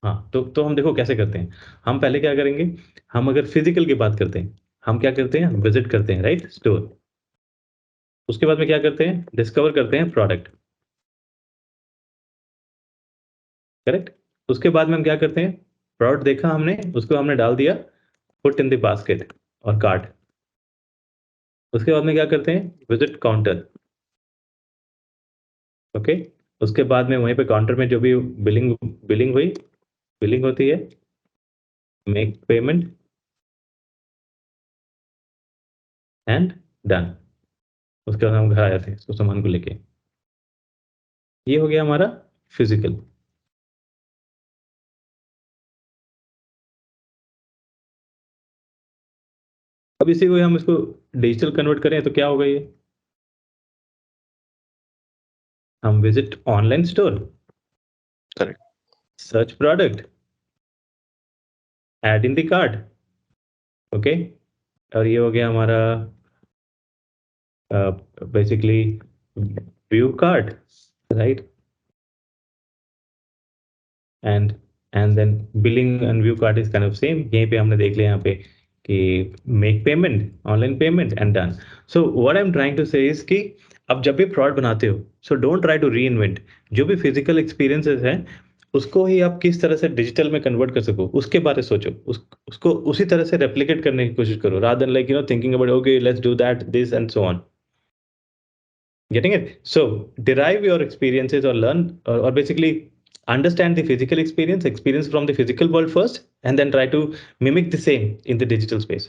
हाँ, तो हम देखो कैसे करते हैं. हम पहले क्या करेंगे, हम अगर फिजिकल की बात करते हैं, हम क्या करते हैं, विजिट करते हैं, राइट, स्टोर. उसके बाद में क्या करते हैं, डिस्कवर करते हैं प्रोडक्ट, करेक्ट. उसके बाद में हम क्या करते हैं, प्रोडक्ट देखा हमने, उसको हमने डाल दिया, पुट इन द बास्केट और कार्ट. उसके बाद में क्या करते हैं, विजिट काउंटर. ओके, उसके बाद में वहीं पे काउंटर में जो भी बिलिंग होती है, मेक पेमेंट एंड डन. उसके बाद हम घर आ जाते हैं उसको सामान को लेके. ये हो गया हमारा फिजिकल. अब इसी को हम इसको डिजिटल कन्वर्ट करें तो क्या होगा, ये हम visit online store, correct, search product, add in the cart. Okay, और ये हो गया हमारा basically view cart, right. And then billing and view cart is kind of same. यहीं पे हमने देख लिया यहाँ पे कि make payment, online payment and done. So what I am trying to say is कि अब जब भी प्रोडक्ट बनाते हो, so don't try to reinvent. जो भी फिजिकल एक्सपीरियंसेस हैं उसको ही आप किस तरह से डिजिटल में कन्वर्ट कर सको उसके बारे में सोचो. उसको उसी तरह से रेप्लिकेट करने की कोशिश करो, rather than like thinking about okay let's do that this and so on. Getting it? So derive your experiences or learn or basically understand the physical experience from the physical world first, and then try to mimic the same in the digital space.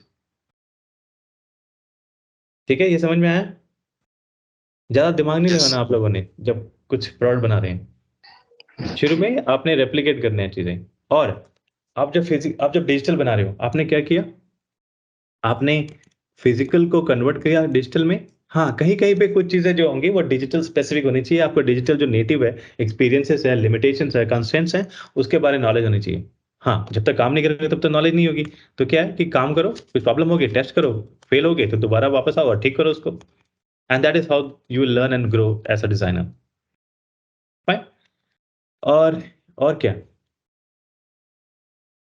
ठीक है, ये समझ में आया? ज्यादा दिमाग नहीं लगाना आप लोगों ने जब कुछ प्रोडक्ट बना रहे हैं. शुरू में आपने रेप्लिकेट करने हैं चीजें, और आप जब डिजिटल बना रहे हो, आपने क्या किया, आपने फिजिकल को कन्वर्ट किया डिजिटल में. हाँ, कहीं कहीं पे कुछ चीजें जो होंगी वो डिजिटल स्पेसिफिक होनी चाहिए. आपको डिजिटल जो नेटिव है, एक्सपीरियंसेस है, लिमिटेशंस है, कंस्ट्रेंट्स हैं, उसके बारे में नॉलेज होनी चाहिए. हाँ, जब तक काम नहीं करोगे तब तक नॉलेज नहीं होगी. तो क्या है कि काम करो, कुछ प्रॉब्लम होगी टेस्ट करो, फेल हो गए तो दोबारा वापस आओ और ठीक करो उसको. And that is how you will learn and grow as a designer. Fine. और क्या,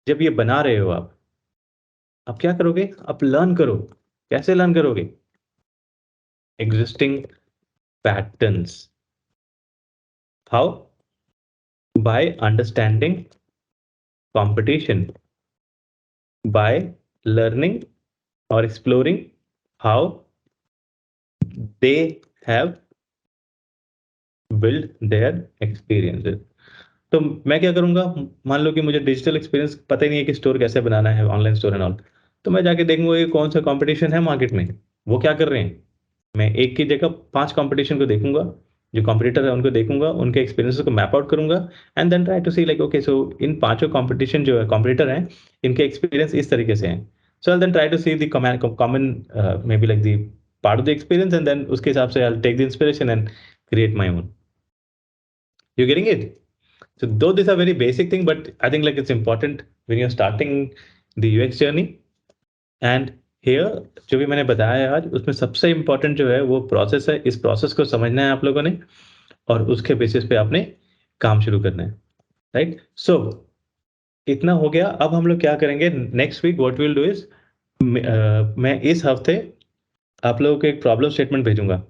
जब ये बना रहे हो आप, अब क्या करोगे, अब लर्न करो। कैसे लर्न करोगे? Existing patterns. How? By understanding competition, by learning or exploring how they have built their experiences. तो मैं क्या करूंगा, मान लो कि मुझे डिजिटल एक्सपीरियंस पता ही नहीं है कि स्टोर कैसे बनाना है, ऑनलाइन स्टोर एंड ऑल, तो मैं जाके देखूंगा कि कौन सा कंपटीशन है मार्केट में, वो क्या कर रहे हैं। मैं एक की जगह 5 कंपटीशन को देखूंगा, जो कॉम्पिटिटर है उनको देखूंगा, उनके एक्सपीरियंसेस को मैप आउट करूंगा and then try to see like okay, so in 5 competition जो है कॉम्पिटिटर हैं, इनके एक्सपीरियंस इस तरीके से हैं, so I then try to see the common maybe like the part of the experience and then उसके हिसाब से I take the inspiration and create my own. You getting it? So though these are very basic thing, but I think like it's important when you're starting the UX journey. And here जो भी मैंने बताया है आज, उसमें सबसे important जो है वो प्रोसेस है। इस प्रोसेस को समझना है आप लोगों ने और उसके बेसिस पे आपने काम शुरू करना है, राइट? सो इतना हो गया। अब हम लोग क्या करेंगे next week, what will do is, मैं इस हफ्ते आप लोगों को एक प्रॉब्लम स्टेटमेंट भेजूंगा,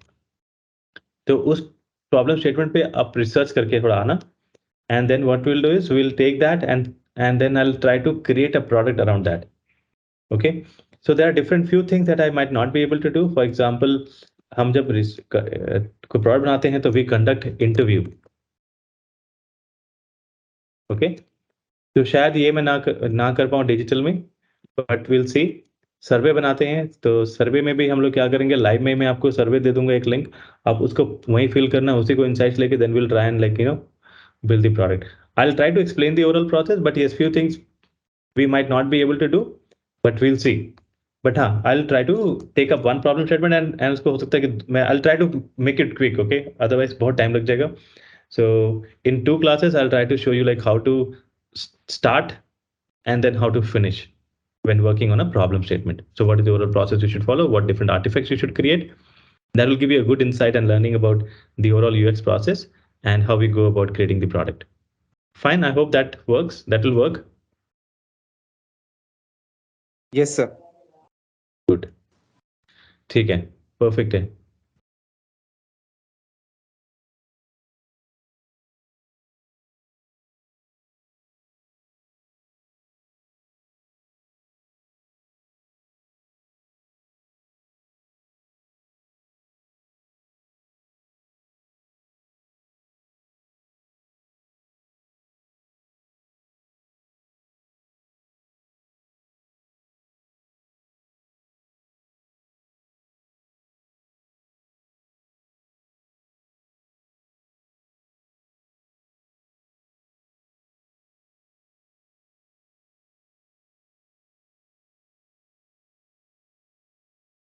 तो उस प्रॉब्लम स्टेटमेंट पे आप रिसर्च करके थोड़ा आना, and then what we'll do is we'll take that and then I'll try to create a product around that. Okay, so there are different few things that I might not be able to do. For example, हम जब कोई product बनाते हैं तो we conduct interview. Okay, तो शायद ये मैं ना कर पाऊँ डिजिटल में, but we'll see. सर्वे बनाते हैं तो सर्वे में भी हम लोग क्या करेंगे, लाइव में मैं आपको सर्वे दे दूंगा एक लिंक, आप उसको वहीं फिल करना, उसी को इनसाइट्स लेके then we'll try and like you know build the product. I'll try to explain the overall process, but yes, few things we might not be able to do, but we'll see. But हाँ, I'll try to take up one problem statement and उसको हो सकता है कि मैं I'll try to make it quick, okay? Otherwise बहुत time लग जाएगा. So in 2 classes, I'll try to show you like how to start and then how to finish when working on a problem statement. So what is the overall process you should follow? What different artifacts you should create? That will give you a good insight and learning about the overall UX process and how we go about creating the product. Fine, I hope that works. That will work. Yes, sir. Good. ठीक है, perfect है.